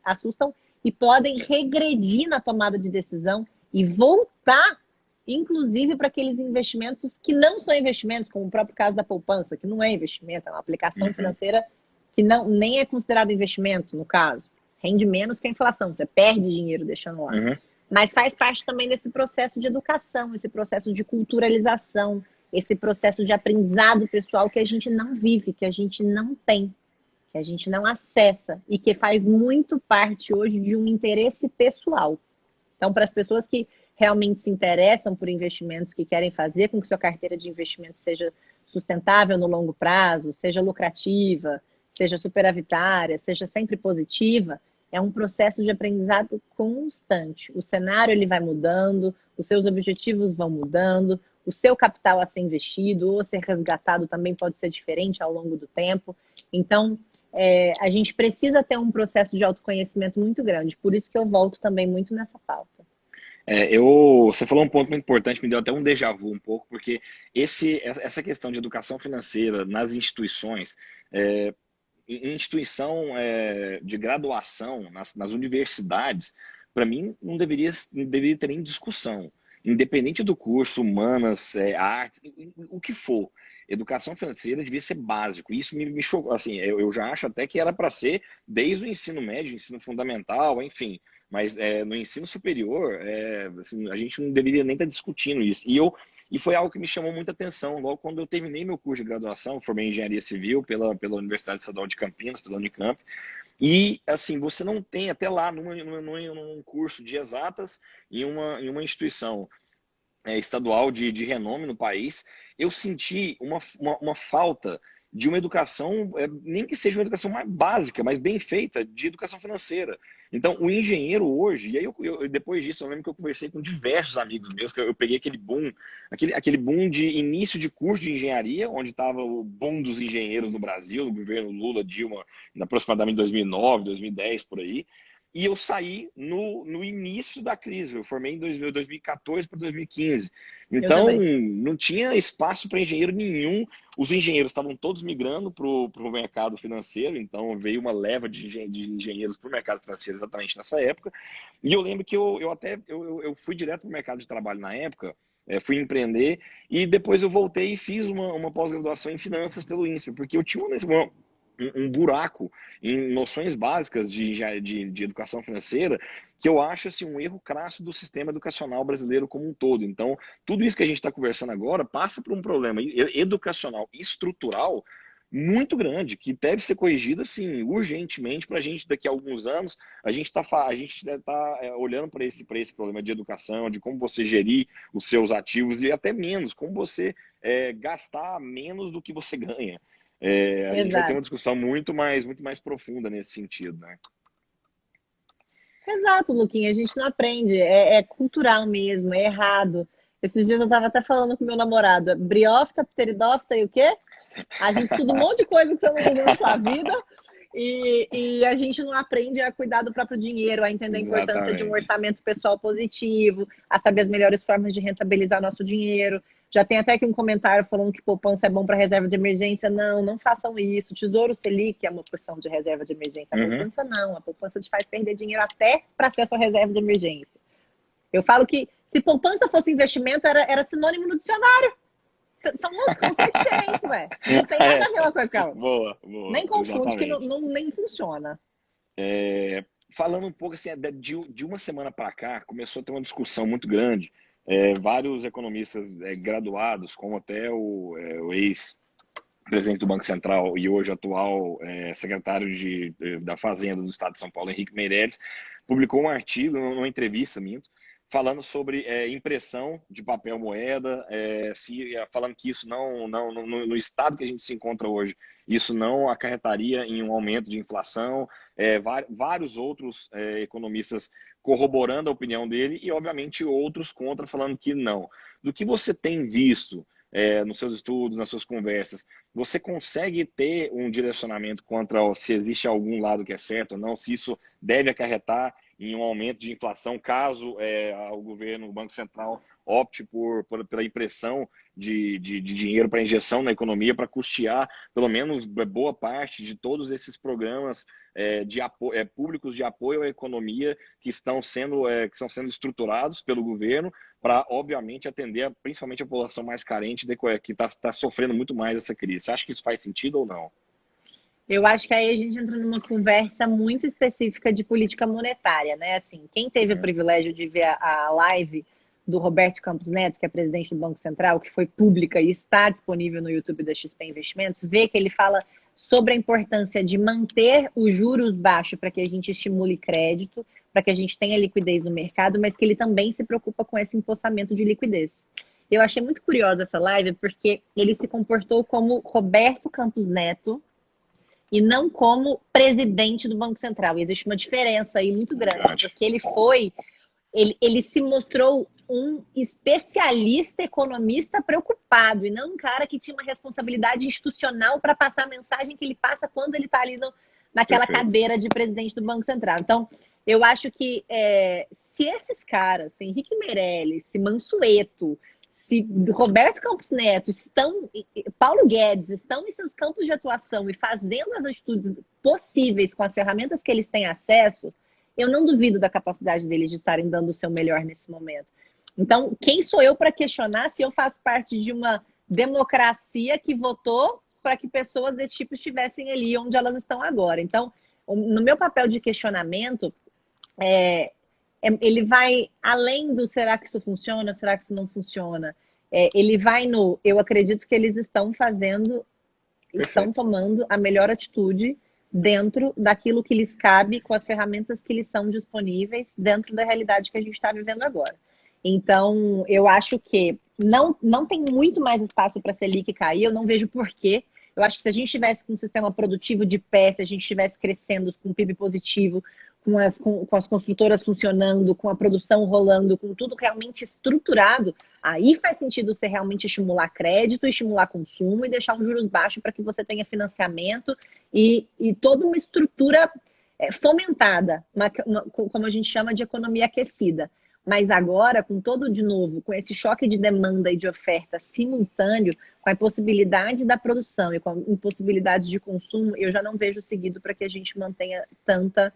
assustam e podem regredir na tomada de decisão e voltar, inclusive, para aqueles investimentos que não são investimentos, como o próprio caso da poupança, que não é investimento, é uma aplicação financeira que nem é considerado investimento, no caso. Rende menos que a inflação, você perde dinheiro deixando lá. Mas faz parte também desse processo de educação, esse processo de culturalização, esse processo de aprendizado pessoal que a gente não vive, que a gente não tem, que a gente não acessa e que faz muito parte hoje de um interesse pessoal. Então, para as pessoas que realmente se interessam por investimentos, que querem fazer com que sua carteira de investimentos seja sustentável no longo prazo, seja lucrativa, seja superavitária, seja sempre positiva, é um processo de aprendizado constante. O cenário ele vai mudando, os seus objetivos vão mudando, o seu capital a ser investido ou a ser resgatado também pode ser diferente ao longo do tempo. Então, a gente precisa ter um processo de autoconhecimento muito grande. Por isso que eu volto também muito nessa pauta. Você falou um ponto muito importante, me deu até um déjà vu um pouco, porque essa questão de educação financeira nas instituições, instituição de graduação, nas universidades, para mim não deveria ter nem discussão. Independente do curso, humanas, artes, o que for. Educação financeira devia ser básico. Isso me chocou. Assim, eu já acho até que era para ser desde o ensino médio, ensino fundamental, enfim. Mas no ensino superior, assim, a gente não deveria nem estar discutindo isso. E foi algo que me chamou muita atenção. Logo quando eu terminei meu curso de graduação, formei em Engenharia Civil pela Universidade Estadual de Campinas, pela Unicamp. E, assim, você não tem, até lá, num curso de exatas, em uma instituição estadual de renome no país, eu senti uma falta de uma educação, nem que seja uma educação mais básica, mas bem feita, de educação financeira. Então, o engenheiro hoje, e aí depois disso, eu lembro que eu conversei com diversos amigos meus, que eu peguei aquele boom de início de curso de engenharia, onde estava o boom dos engenheiros no Brasil, no governo Lula, Dilma, aproximadamente 2009, 2010, por aí. e eu saí no início da crise. Eu formei em 2014 para 2015. Então, não tinha espaço para engenheiro nenhum. Os engenheiros estavam todos migrando para o mercado financeiro, então veio uma leva de engenheiros para o mercado financeiro exatamente nessa época. E eu lembro que eu fui direto para o mercado de trabalho na época, fui empreender, e depois eu voltei e fiz uma pós-graduação em finanças pelo INSPER, porque eu tinha um buraco em noções básicas de educação financeira, que eu acho assim, um erro crasso do sistema educacional brasileiro como um todo. Então, tudo isso que a gente está conversando agora passa por um problema educacional estrutural muito grande, que deve ser corrigido assim, urgentemente, para a gente, daqui a alguns anos, a gente tá olhando para esse problema de educação, de como você gerir os seus ativos e até menos, como você gastar menos do que você ganha. A gente vai ter uma discussão muito mais profunda nesse sentido, né? Exato, Luquinha, a gente não aprende, é cultural mesmo, é errado. Esses dias eu estava até falando com meu namorado, briófita, pteridófita e o quê? A gente estuda um monte de coisa que você não usou na sua vida e a gente não aprende a cuidar do próprio dinheiro, a entender a importância de um orçamento pessoal positivo, a saber as melhores formas de rentabilizar nosso dinheiro. Já tem até aqui um comentário falando que poupança é bom para reserva de emergência. Não façam isso. Tesouro Selic é uma porção de reserva de emergência. A poupança não. A poupança te faz perder dinheiro até para ter a sua reserva de emergência. Eu falo que se poupança fosse investimento, era sinônimo no dicionário. São conceitos diferentes, ué. Não tem nada a ver uma coisa com a outra. Boa. Nem confunde, que nem funciona. Falando um pouco assim, de uma semana para cá, começou a ter uma discussão muito grande. Vários economistas graduados, como até o ex-presidente do Banco Central e hoje atual secretário da Fazenda do Estado de São Paulo, Henrique Meirelles, publicou um artigo, numa entrevista, falando sobre impressão de papel moeda, falando que isso no estado que a gente se encontra hoje, isso não acarretaria em um aumento de inflação, vários outros economistas corroborando a opinião dele e, obviamente, outros contra, falando que não. Do que você tem visto nos seus estudos, nas suas conversas, você consegue ter um direcionamento contra se existe algum lado que é certo ou não, se isso deve acarretar em um aumento de inflação, caso o governo, o Banco Central, opte pela impressão de dinheiro para injeção na economia, para custear pelo menos boa parte de todos esses programas públicos de apoio à economia que estão sendo estruturados pelo governo para, obviamente, atender principalmente a população mais carente que está sofrendo muito mais essa crise. Você acha que isso faz sentido ou não? Eu acho que aí a gente entra numa conversa muito específica de política monetária, né? Assim, quem teve o privilégio de ver a live do Roberto Campos Neto, que é presidente do Banco Central, que foi pública e está disponível no YouTube da XP Investimentos, vê que ele fala sobre a importância de manter os juros baixos para que a gente estimule crédito, para que a gente tenha liquidez no mercado, mas que ele também se preocupa com esse empossamento de liquidez. Eu achei muito curiosa essa live porque ele se comportou como Roberto Campos Neto, e não como presidente do Banco Central. E existe uma diferença aí muito grande, porque ele se mostrou um especialista economista preocupado, e não um cara que tinha uma responsabilidade institucional para passar a mensagem que ele passa quando ele está ali naquela cadeira de presidente do Banco Central. Então, eu acho que se esses caras, se Henrique Meirelles, se Mansueto, se Roberto Campos Neto, Paulo Guedes estão em seus campos de atuação e fazendo as atitudes possíveis com as ferramentas que eles têm acesso, eu não duvido da capacidade deles de estarem dando o seu melhor nesse momento. Então, quem sou eu para questionar se eu faço parte de uma democracia que votou para que pessoas desse tipo estivessem ali onde elas estão agora? Então, no meu papel de questionamento, ele vai além do será que isso funciona, será que isso não funciona? Ele vai eu acredito que eles estão tomando a melhor atitude dentro daquilo que lhes cabe, com as ferramentas que lhes são disponíveis, dentro da realidade que a gente está vivendo agora. Então, eu acho que não tem muito mais espaço para a Selic cair, eu não vejo porquê. Eu acho que se a gente tivesse com um sistema produtivo de pé, se a gente estivesse crescendo com PIB positivo, com as construtoras funcionando, com a produção rolando, com tudo realmente estruturado, aí faz sentido você realmente estimular crédito, estimular consumo e deixar um juros baixo para que você tenha financiamento e toda uma estrutura fomentada, como a gente chama de economia aquecida. Mas agora, com todo, de novo, com esse choque de demanda e de oferta simultâneo, com a impossibilidade da produção e com a impossibilidade de consumo, eu já não vejo seguido para que a gente mantenha tanto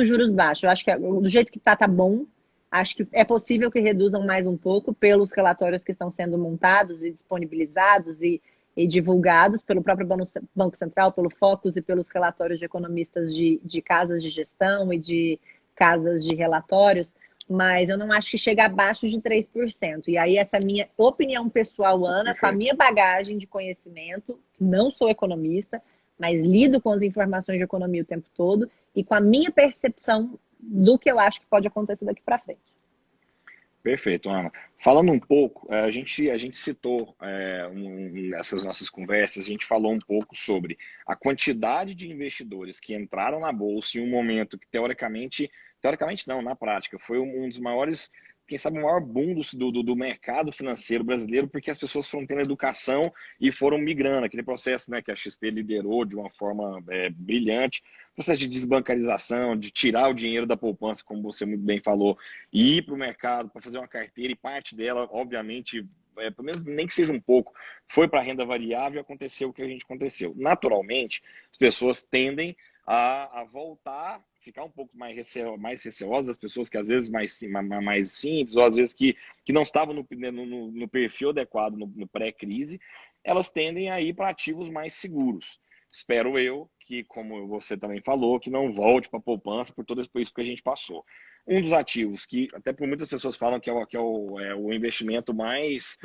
juros baixos. Eu acho que do jeito que tá bom. Acho que é possível que reduzam mais um pouco pelos relatórios que estão sendo montados e disponibilizados e divulgados pelo próprio Banco Central, pelo Focus e pelos relatórios de economistas de casas de gestão e de casas de relatórios, mas eu não acho que chega abaixo de 3%. E aí essa é a minha opinião pessoal, Ana, com a minha bagagem de conhecimento, não sou economista, mas lido com as informações de economia o tempo todo e com a minha percepção do que eu acho que pode acontecer daqui para frente. Perfeito, Ana. Falando um pouco, a gente citou nessas nossas conversas, a gente falou um pouco sobre a quantidade de investidores que entraram na Bolsa em um momento que, teoricamente não, na prática, foi um dos maiores, quem sabe o maior boom do mercado financeiro brasileiro, porque as pessoas foram tendo educação e foram migrando, aquele processo, né, que a XP liderou de uma forma brilhante, processo de desbancarização, de tirar o dinheiro da poupança, como você muito bem falou, e ir para o mercado para fazer uma carteira, e parte dela, obviamente, pelo menos nem que seja um pouco, foi para a renda variável e aconteceu o que a gente aconteceu. Naturalmente, as pessoas tendem a voltar, ficar um pouco mais receosas, as pessoas que às vezes mais simples, ou às vezes que não estavam no perfil adequado no pré-crise, elas tendem a ir para ativos mais seguros. Espero eu que, como você também falou, que não volte para a poupança por todo isso que a gente passou. Um dos ativos que, até por muitas pessoas falam que é o investimento mais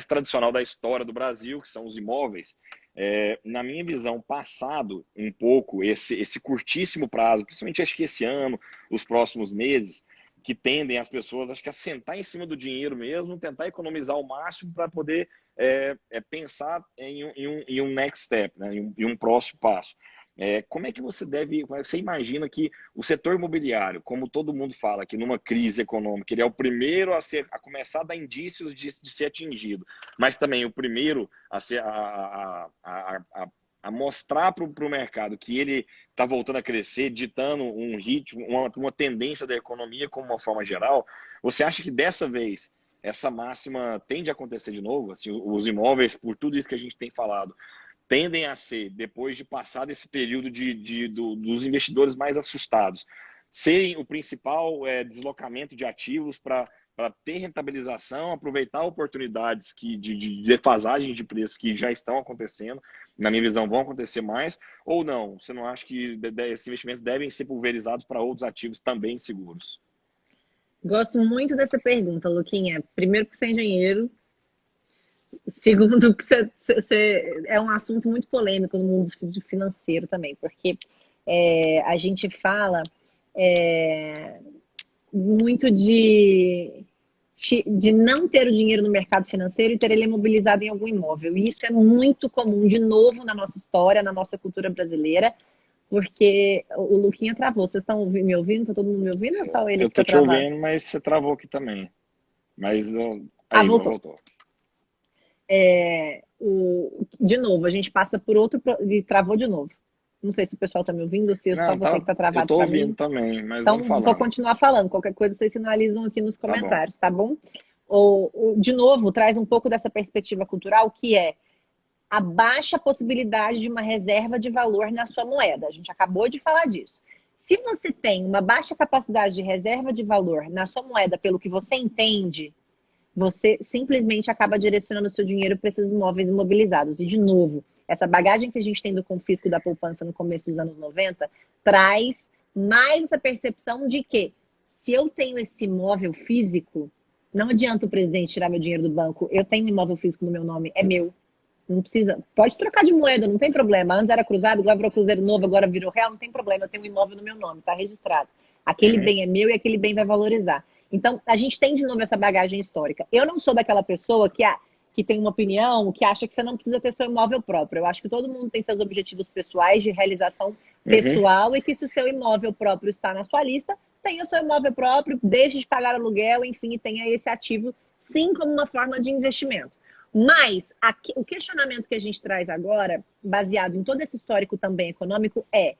tradicional da história do Brasil, que são os imóveis, na minha visão, passado um pouco esse curtíssimo prazo, principalmente acho que esse ano, os próximos meses, que tendem as pessoas, acho que a sentar em cima do dinheiro mesmo, tentar economizar o máximo para poder pensar em um next step, né, em um próximo passo. Como é que você imagina que o setor imobiliário, como todo mundo fala, que numa crise econômica, ele é o primeiro a começar a dar indícios de ser atingido, mas também o primeiro a mostrar para o mercado que ele está voltando a crescer, ditando um ritmo, uma tendência da economia como uma forma geral, você acha que dessa vez essa máxima tende a acontecer de novo? Assim, os imóveis, por tudo isso que a gente tem falado, tendem a ser, depois de passar esse período dos investidores mais assustados, serem o principal deslocamento de ativos para ter rentabilização, aproveitar oportunidades de defasagem de preços que já estão acontecendo, na minha visão vão acontecer mais, ou não? Você não acha que esses investimentos devem ser pulverizados para outros ativos também seguros? Gosto muito dessa pergunta, Luquinha. Primeiro, que você é engenheiro. Segundo, que é um assunto muito polêmico no mundo financeiro também, porque a gente fala muito de não ter o dinheiro no mercado financeiro e ter ele imobilizado em algum imóvel. E isso é muito comum, de novo, na nossa história, na nossa cultura brasileira, porque o Luquinha travou. Vocês estão me ouvindo? Está todo mundo me ouvindo ou só ele Eu que estou está te travado? ouvindo, mas você travou aqui também. Mas aí, voltou. De novo, a gente passa por outro e travou de novo. Não sei se o pessoal está me ouvindo ou se é só Não, você que está eu travado estou para ouvindo mim. também, mas Então, vamos vou falando. continuar falando. Qualquer coisa vocês sinalizam aqui nos Tá bom. comentários, tá bom? De novo, traz um pouco dessa perspectiva cultural, que é a baixa possibilidade de uma reserva de valor na sua moeda. A gente acabou de falar disso. Se você tem uma baixa capacidade de reserva de valor na sua moeda, pelo que você entende, você simplesmente acaba direcionando o seu dinheiro para esses imóveis imobilizados. E, de novo, essa bagagem que a gente tem do confisco da poupança no começo dos anos 90 traz mais essa percepção de que, se eu tenho esse imóvel físico, não adianta o presidente tirar meu dinheiro do banco, eu tenho um imóvel físico no meu nome, é meu. Não precisa. Pode trocar de moeda, não tem problema. Antes era cruzado, agora virou cruzeiro novo, agora virou real, não tem problema. Eu tenho um imóvel no meu nome, está registrado. Aquele bem é meu e aquele bem vai valorizar. Então, a gente tem de novo essa bagagem histórica. Eu não sou daquela pessoa que tem uma opinião, que acha que você não precisa ter seu imóvel próprio. Eu acho que todo mundo tem seus objetivos pessoais de realização pessoal e que, se o seu imóvel próprio está na sua lista, tenha o seu imóvel próprio, deixe de pagar aluguel, enfim, e tenha esse ativo, sim, como uma forma de investimento. Mas o questionamento que a gente traz agora, baseado em todo esse histórico também econômico, é: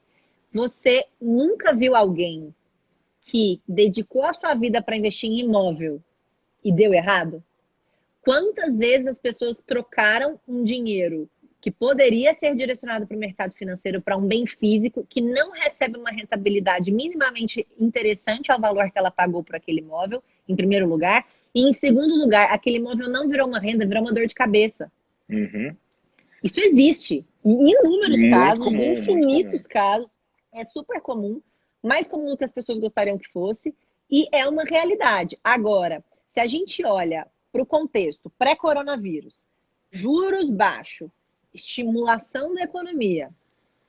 você nunca viu alguém que dedicou a sua vida para investir em imóvel e deu errado? Quantas vezes as pessoas trocaram um dinheiro que poderia ser direcionado para o mercado financeiro para um bem físico que não recebe uma rentabilidade minimamente interessante ao valor que ela pagou por aquele imóvel, em primeiro lugar, e em segundo lugar, aquele imóvel não virou uma renda, virou uma dor de cabeça. Uhum. Isso existe em inúmeros Muito casos, comum, muito infinitos comum. casos, é super comum, mais comum do que as pessoas gostariam que fosse, e é uma realidade. Agora, se a gente olha para o contexto pré-coronavírus, juros baixos, estimulação da economia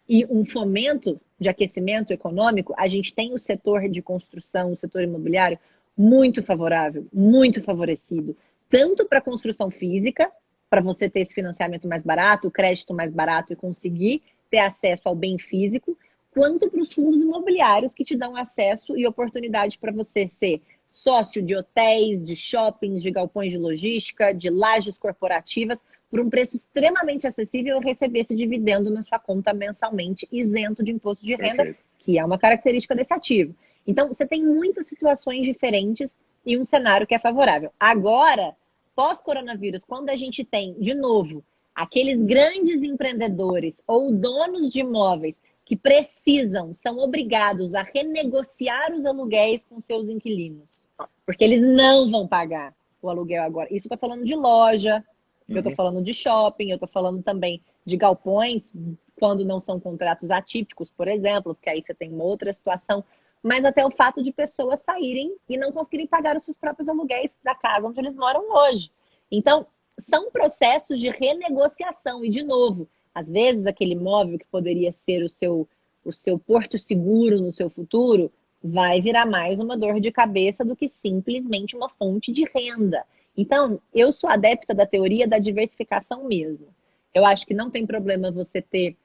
e um fomento de aquecimento econômico, a gente tem o setor de construção, o setor imobiliário, muito favorável, muito favorecido, tanto para a construção física, para você ter esse financiamento mais barato, o crédito mais barato e conseguir ter acesso ao bem físico, quanto para os fundos imobiliários que te dão acesso e oportunidade para você ser sócio de hotéis, de shoppings, de galpões de logística, de lajes corporativas, por um preço extremamente acessível, receber esse dividendo na sua conta mensalmente, isento de imposto de renda, Perfeito. que é uma característica desse ativo. Então, você tem muitas situações diferentes e um cenário que é favorável. Agora, pós-coronavírus, quando a gente tem, de novo, aqueles grandes empreendedores ou donos de imóveis que precisam, são obrigados a renegociar os aluguéis com seus inquilinos, porque eles não vão pagar o aluguel agora. Isso eu estou falando de loja, eu estou Uhum. falando de shopping, eu estou falando também de galpões, quando não são contratos atípicos, por exemplo, porque aí você tem uma outra situação, mas até o fato de pessoas saírem e não conseguirem pagar os seus próprios aluguéis da casa onde eles moram hoje. Então, são processos de renegociação. E, de novo, às vezes aquele imóvel que poderia ser o seu porto seguro no seu futuro vai virar mais uma dor de cabeça do que simplesmente uma fonte de renda. Então, eu sou adepta da teoria da diversificação mesmo. Eu acho que não tem problema você ter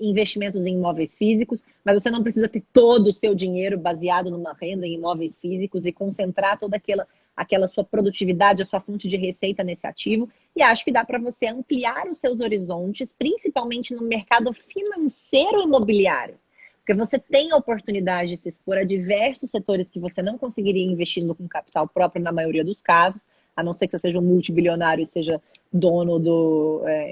investimentos em imóveis físicos, mas você não precisa ter todo o seu dinheiro baseado numa renda em imóveis físicos e concentrar toda aquela sua produtividade, a sua fonte de receita nesse ativo. E acho que dá para você ampliar os seus horizontes, principalmente no mercado financeiro imobiliário. Porque você tem a oportunidade de se expor a diversos setores que você não conseguiria investindo com capital próprio na maioria dos casos, a não ser que você seja um multibilionário e seja dono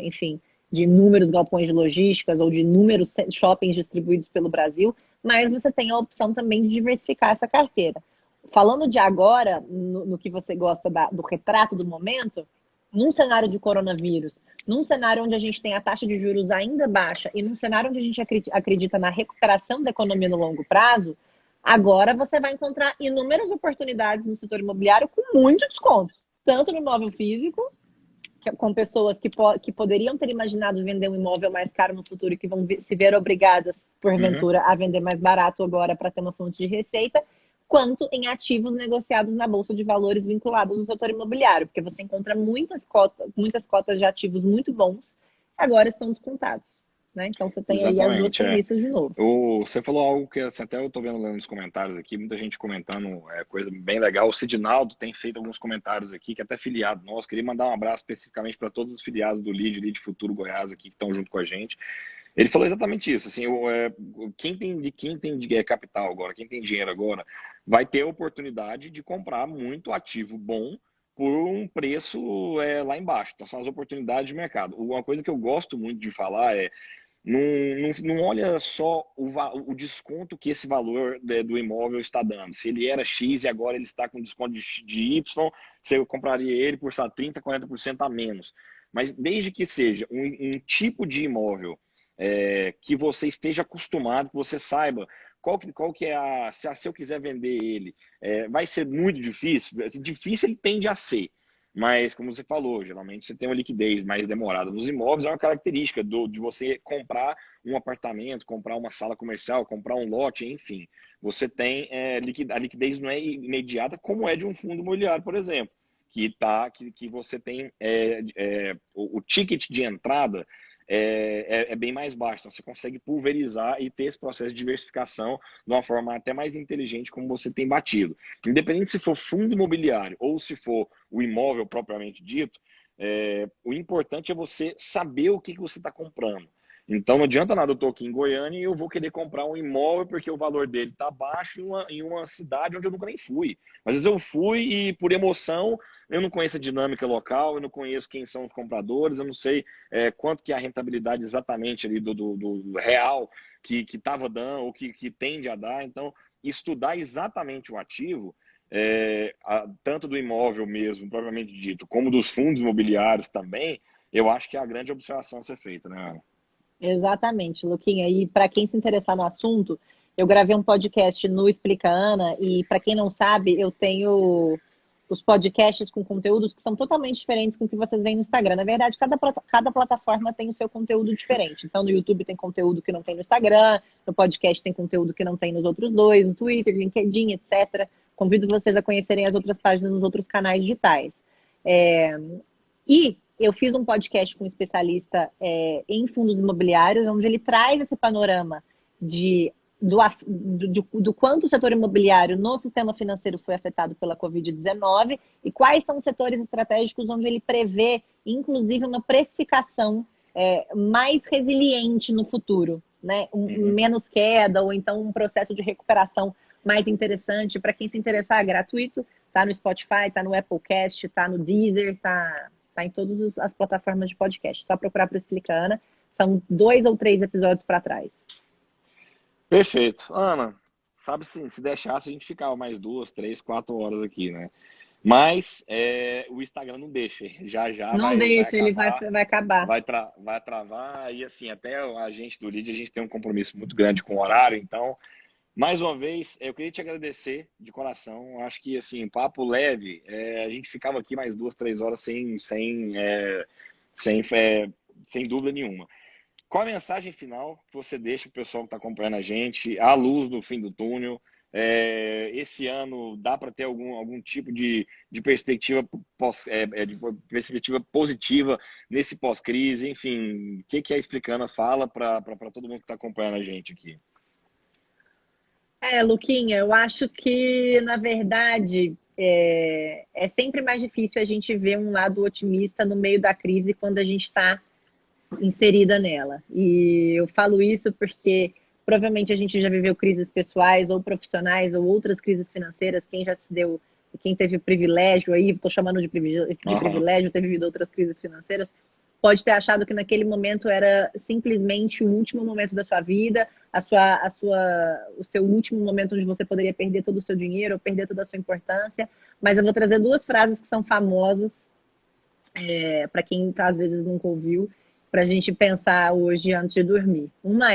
enfim, de inúmeros galpões de logísticas ou de inúmeros shoppings distribuídos pelo Brasil, mas você tem a opção também de diversificar essa carteira. Falando de agora, no que você gosta do retrato do momento, num cenário de coronavírus, num cenário onde a gente tem a taxa de juros ainda baixa e num cenário onde a gente acredita na recuperação da economia no longo prazo, agora você vai encontrar inúmeras oportunidades no setor imobiliário com muito desconto, tanto no imóvel físico, com pessoas que poderiam ter imaginado vender um imóvel mais caro no futuro e que vão se ver obrigadas, Uhum. porventura, a vender mais barato agora para ter uma fonte de receita, quanto em ativos negociados na Bolsa de Valores vinculados ao setor imobiliário, porque você encontra muitas cotas de ativos muito bons que agora estão descontados. Né? Então você tem aí as duas Exatamente, é. premissas de novo. Você falou algo que assim, até eu estou vendo lá nos comentários aqui, muita gente comentando coisa bem legal. O Sidinaldo tem feito alguns comentários aqui, que é até filiado nosso. Queria mandar um abraço especificamente para todos os filiados do Lead Futuro Goiás aqui que estão junto com a gente. Ele falou exatamente isso. Assim, quem tem capital agora, quem tem dinheiro agora, vai ter a oportunidade de comprar muito ativo bom por um preço lá embaixo. Então, são as oportunidades de mercado. Uma coisa que eu gosto muito de falar é não olha só o desconto que esse valor do imóvel está dando. Se ele era X e agora ele está com desconto de Y, você compraria ele por 30%, 40% a menos. Mas desde que seja um tipo de imóvel que você esteja acostumado, que você saiba qual que é se eu quiser vender ele, vai ser muito difícil? Difícil ele tende a ser. Mas, como você falou, geralmente você tem uma liquidez mais demorada nos imóveis, é uma característica de você comprar um apartamento, comprar uma sala comercial, comprar um lote, enfim. Você tem a liquidez não é imediata, como é de um fundo imobiliário, por exemplo, que você tem o ticket de entrada bem mais baixo. Então, você consegue pulverizar e ter esse processo de diversificação de uma forma até mais inteligente, como você tem batido. Independente se for fundo imobiliário ou se for o imóvel propriamente dito, O importante é você saber o que você está comprando. Então não adianta nada eu estou aqui em Goiânia e eu vou querer comprar um imóvel porque o valor dele está baixo em uma cidade onde eu nunca nem fui. Às vezes eu fui e por emoção eu não conheço a dinâmica local, eu não conheço quem são os compradores, eu não sei quanto que é a rentabilidade exatamente ali do real que estava dando ou que tende a dar. Então estudar exatamente o ativo, tanto do imóvel mesmo, propriamente dito, como dos fundos imobiliários também, eu acho que é a grande observação a ser feita, né, Ana? Exatamente, Luquinha. E para quem se interessar no assunto, eu gravei um podcast no Explica Ana, e para quem não sabe, eu tenho os podcasts com conteúdos que são totalmente diferentes com o que vocês veem no Instagram. Na verdade, cada plataforma tem o seu conteúdo diferente. Então, no YouTube tem conteúdo que não tem no Instagram, no podcast tem conteúdo que não tem nos outros dois, no Twitter, LinkedIn, etc. Convido vocês a conhecerem as outras páginas nos outros canais digitais. E eu fiz um podcast com um especialista em fundos imobiliários, onde ele traz esse panorama do quanto o setor imobiliário no sistema financeiro foi afetado pela Covid-19 e quais são os setores estratégicos onde ele prevê, inclusive, uma precificação mais resiliente no futuro, né? Menos queda ou então um processo de recuperação mais interessante. Para quem se interessar, é gratuito. Tá no Spotify, tá no Applecast, tá no Deezer, tá em todas as plataformas de podcast. Só procurar por Explica Ana. São 2 ou 3 episódios para trás. Perfeito. Ana, sabe, se deixasse, a gente ficava mais 2, 3, 4 horas aqui, né? Mas o Instagram não deixa. Já já Não vai deixa, ele acabar, vai acabar. vai travar. E assim, até a gente do Lead, a gente tem um compromisso muito grande com o horário. Então, mais uma vez, eu queria te agradecer de coração. Acho que, assim, papo leve, a gente ficava aqui mais 2, 3 horas sem dúvida nenhuma. Qual a mensagem final que você deixa para o pessoal que está acompanhando a gente, à luz no fim do túnel? Esse ano dá para ter algum tipo de perspectiva, de perspectiva positiva nesse pós-crise? Enfim, o que a Explicana fala para todo mundo que está acompanhando a gente aqui? Luquinha, eu acho que, na verdade, é sempre mais difícil a gente ver um lado otimista no meio da crise quando a gente está inserida nela. E eu falo isso porque provavelmente a gente já viveu crises pessoais ou profissionais ou outras crises financeiras. Quem teve o privilégio aí, estou chamando de privilégio, ter vivido outras crises financeiras, pode ter achado que naquele momento era simplesmente o último momento da sua vida, o seu último momento onde você poderia perder todo o seu dinheiro ou perder toda a sua importância. Mas eu vou trazer 2 frases que são famosas, para quem às vezes nunca ouviu, para a gente pensar hoje antes de dormir. Uma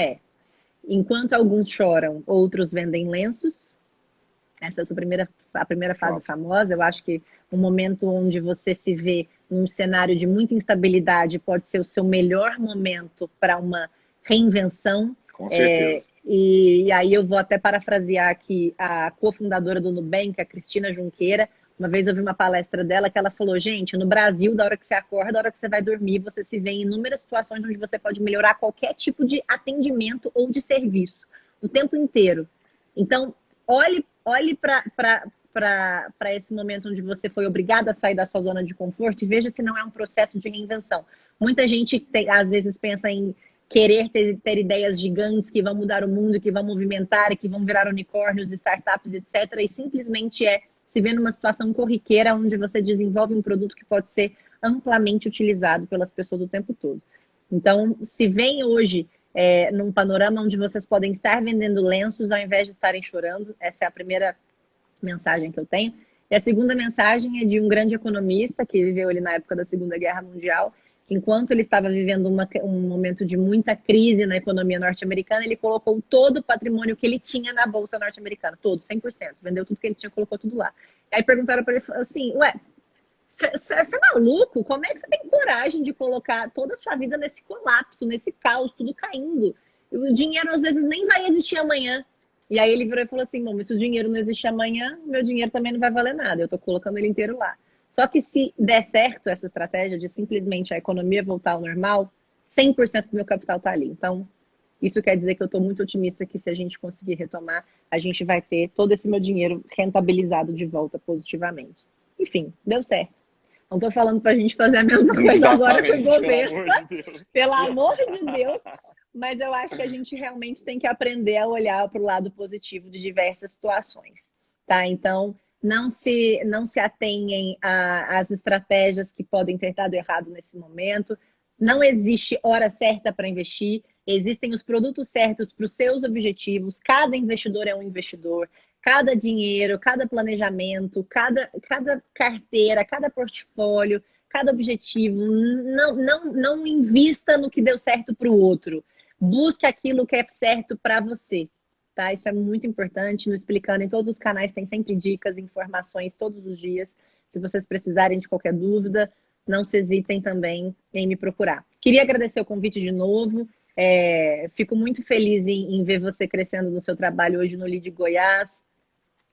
enquanto alguns choram, outros vendem lenços. Essa é a primeira fase famosa. Eu acho que um momento onde você se vê num cenário de muita instabilidade pode ser o seu melhor momento para uma reinvenção. Com certeza. E aí eu vou até parafrasear aqui a cofundadora do Nubank, a Cristina Junqueira. Uma vez eu vi uma palestra dela que ela falou: gente, no Brasil, da hora que você acorda, da hora que você vai dormir, você se vê em inúmeras situações onde você pode melhorar qualquer tipo de atendimento ou de serviço, o tempo inteiro. Então, olhe para esse momento onde você foi obrigado a sair da sua zona de conforto e veja se não é um processo de reinvenção. Muita gente às vezes pensa em querer ter ideias gigantes que vão mudar o mundo, que vão movimentar, que vão virar unicórnios, startups, etc. E simplesmente se vê numa situação corriqueira onde você desenvolve um produto que pode ser amplamente utilizado pelas pessoas o tempo todo. Então, se vem hoje num panorama onde vocês podem estar vendendo lenços ao invés de estarem chorando, essa é a primeira mensagem que eu tenho. E a segunda mensagem é de um grande economista que viveu ali na época da Segunda Guerra Mundial, que enquanto ele estava vivendo um momento de muita crise na economia norte-americana, ele colocou todo o patrimônio que ele tinha na bolsa norte-americana, todo, 100%, vendeu tudo que ele tinha, colocou tudo lá. Aí perguntaram para ele assim: ué, você é maluco? Como é que você tem coragem de colocar toda a sua vida nesse colapso, nesse caos, tudo caindo? O dinheiro às vezes nem vai existir amanhã. E aí ele virou e falou assim: bom, mas se o dinheiro não existe amanhã, meu dinheiro também não vai valer nada, eu estou colocando ele inteiro lá. Só que se der certo essa estratégia de simplesmente a economia voltar ao normal, 100% do meu capital está ali. Então, isso quer dizer que eu estou muito otimista que se a gente conseguir retomar, a gente vai ter todo esse meu dinheiro rentabilizado de volta positivamente. Enfim, deu certo. Não estou falando para a gente fazer a mesma coisa agora com o Ibovespa, pelo amor de Deus. Mas eu acho que a gente realmente tem que aprender a olhar para o lado positivo de diversas situações, tá? Então, não se atenhem às estratégias que podem ter dado errado nesse momento. Não existe hora certa para investir. Existem os produtos certos para os seus objetivos. Cada investidor é um investidor. Cada dinheiro, cada planejamento, cada carteira, cada portfólio, cada objetivo. Não invista no que deu certo para o outro. Busque aquilo que é certo para você. Tá? Isso é muito importante. No Explicando em todos os canais tem sempre dicas, informações todos os dias. Se vocês precisarem de qualquer dúvida, não se hesitem também em me procurar. Queria agradecer o convite de novo. Fico muito feliz em ver você crescendo no seu trabalho hoje no Lead Goiás.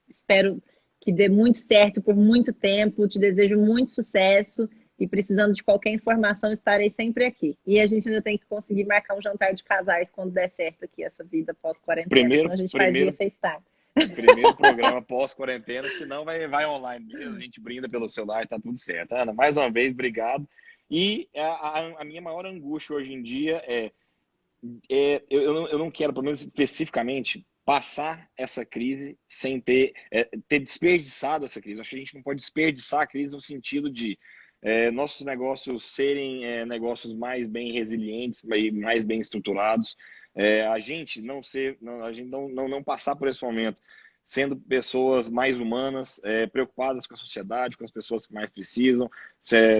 Espero que dê muito certo por muito tempo. Te desejo muito sucesso. E precisando de qualquer informação, estarei sempre aqui. E a gente ainda tem que conseguir marcar um jantar de casais quando der certo aqui essa vida pós-quarentena. Senão a gente fazia FaceTime. Primeiro programa pós-quarentena, senão vai online mesmo, a gente brinda pelo celular e tá tudo certo. Ana, mais uma vez, obrigado. E a minha maior angústia hoje em dia eu não quero, pelo menos especificamente, passar essa crise sem ter desperdiçado essa crise. Acho que a gente não pode desperdiçar a crise no sentido de nossos negócios serem negócios mais bem resilientes, mais bem estruturados, a gente não passar por esse momento sendo pessoas mais humanas, preocupadas com a sociedade, com as pessoas que mais precisam,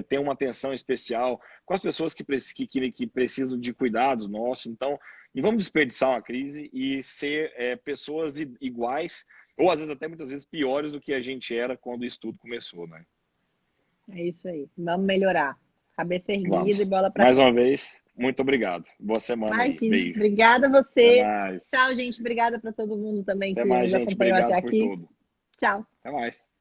ter uma atenção especial com as pessoas que precisam de cuidados nossos. Então, não vamos desperdiçar uma crise e ser pessoas iguais, ou às vezes até muitas vezes piores do que a gente era quando isso tudo começou, né? É isso aí. Vamos melhorar. Cabeça erguida Vamos. E bola para Mais frente. uma vez, muito obrigado. Boa semana aí. Beijo. Obrigada a você. Tchau, gente. Obrigada para todo mundo também Até que mais, nos gente. acompanhou Obrigado até por aqui. tudo. Tchau. Até mais.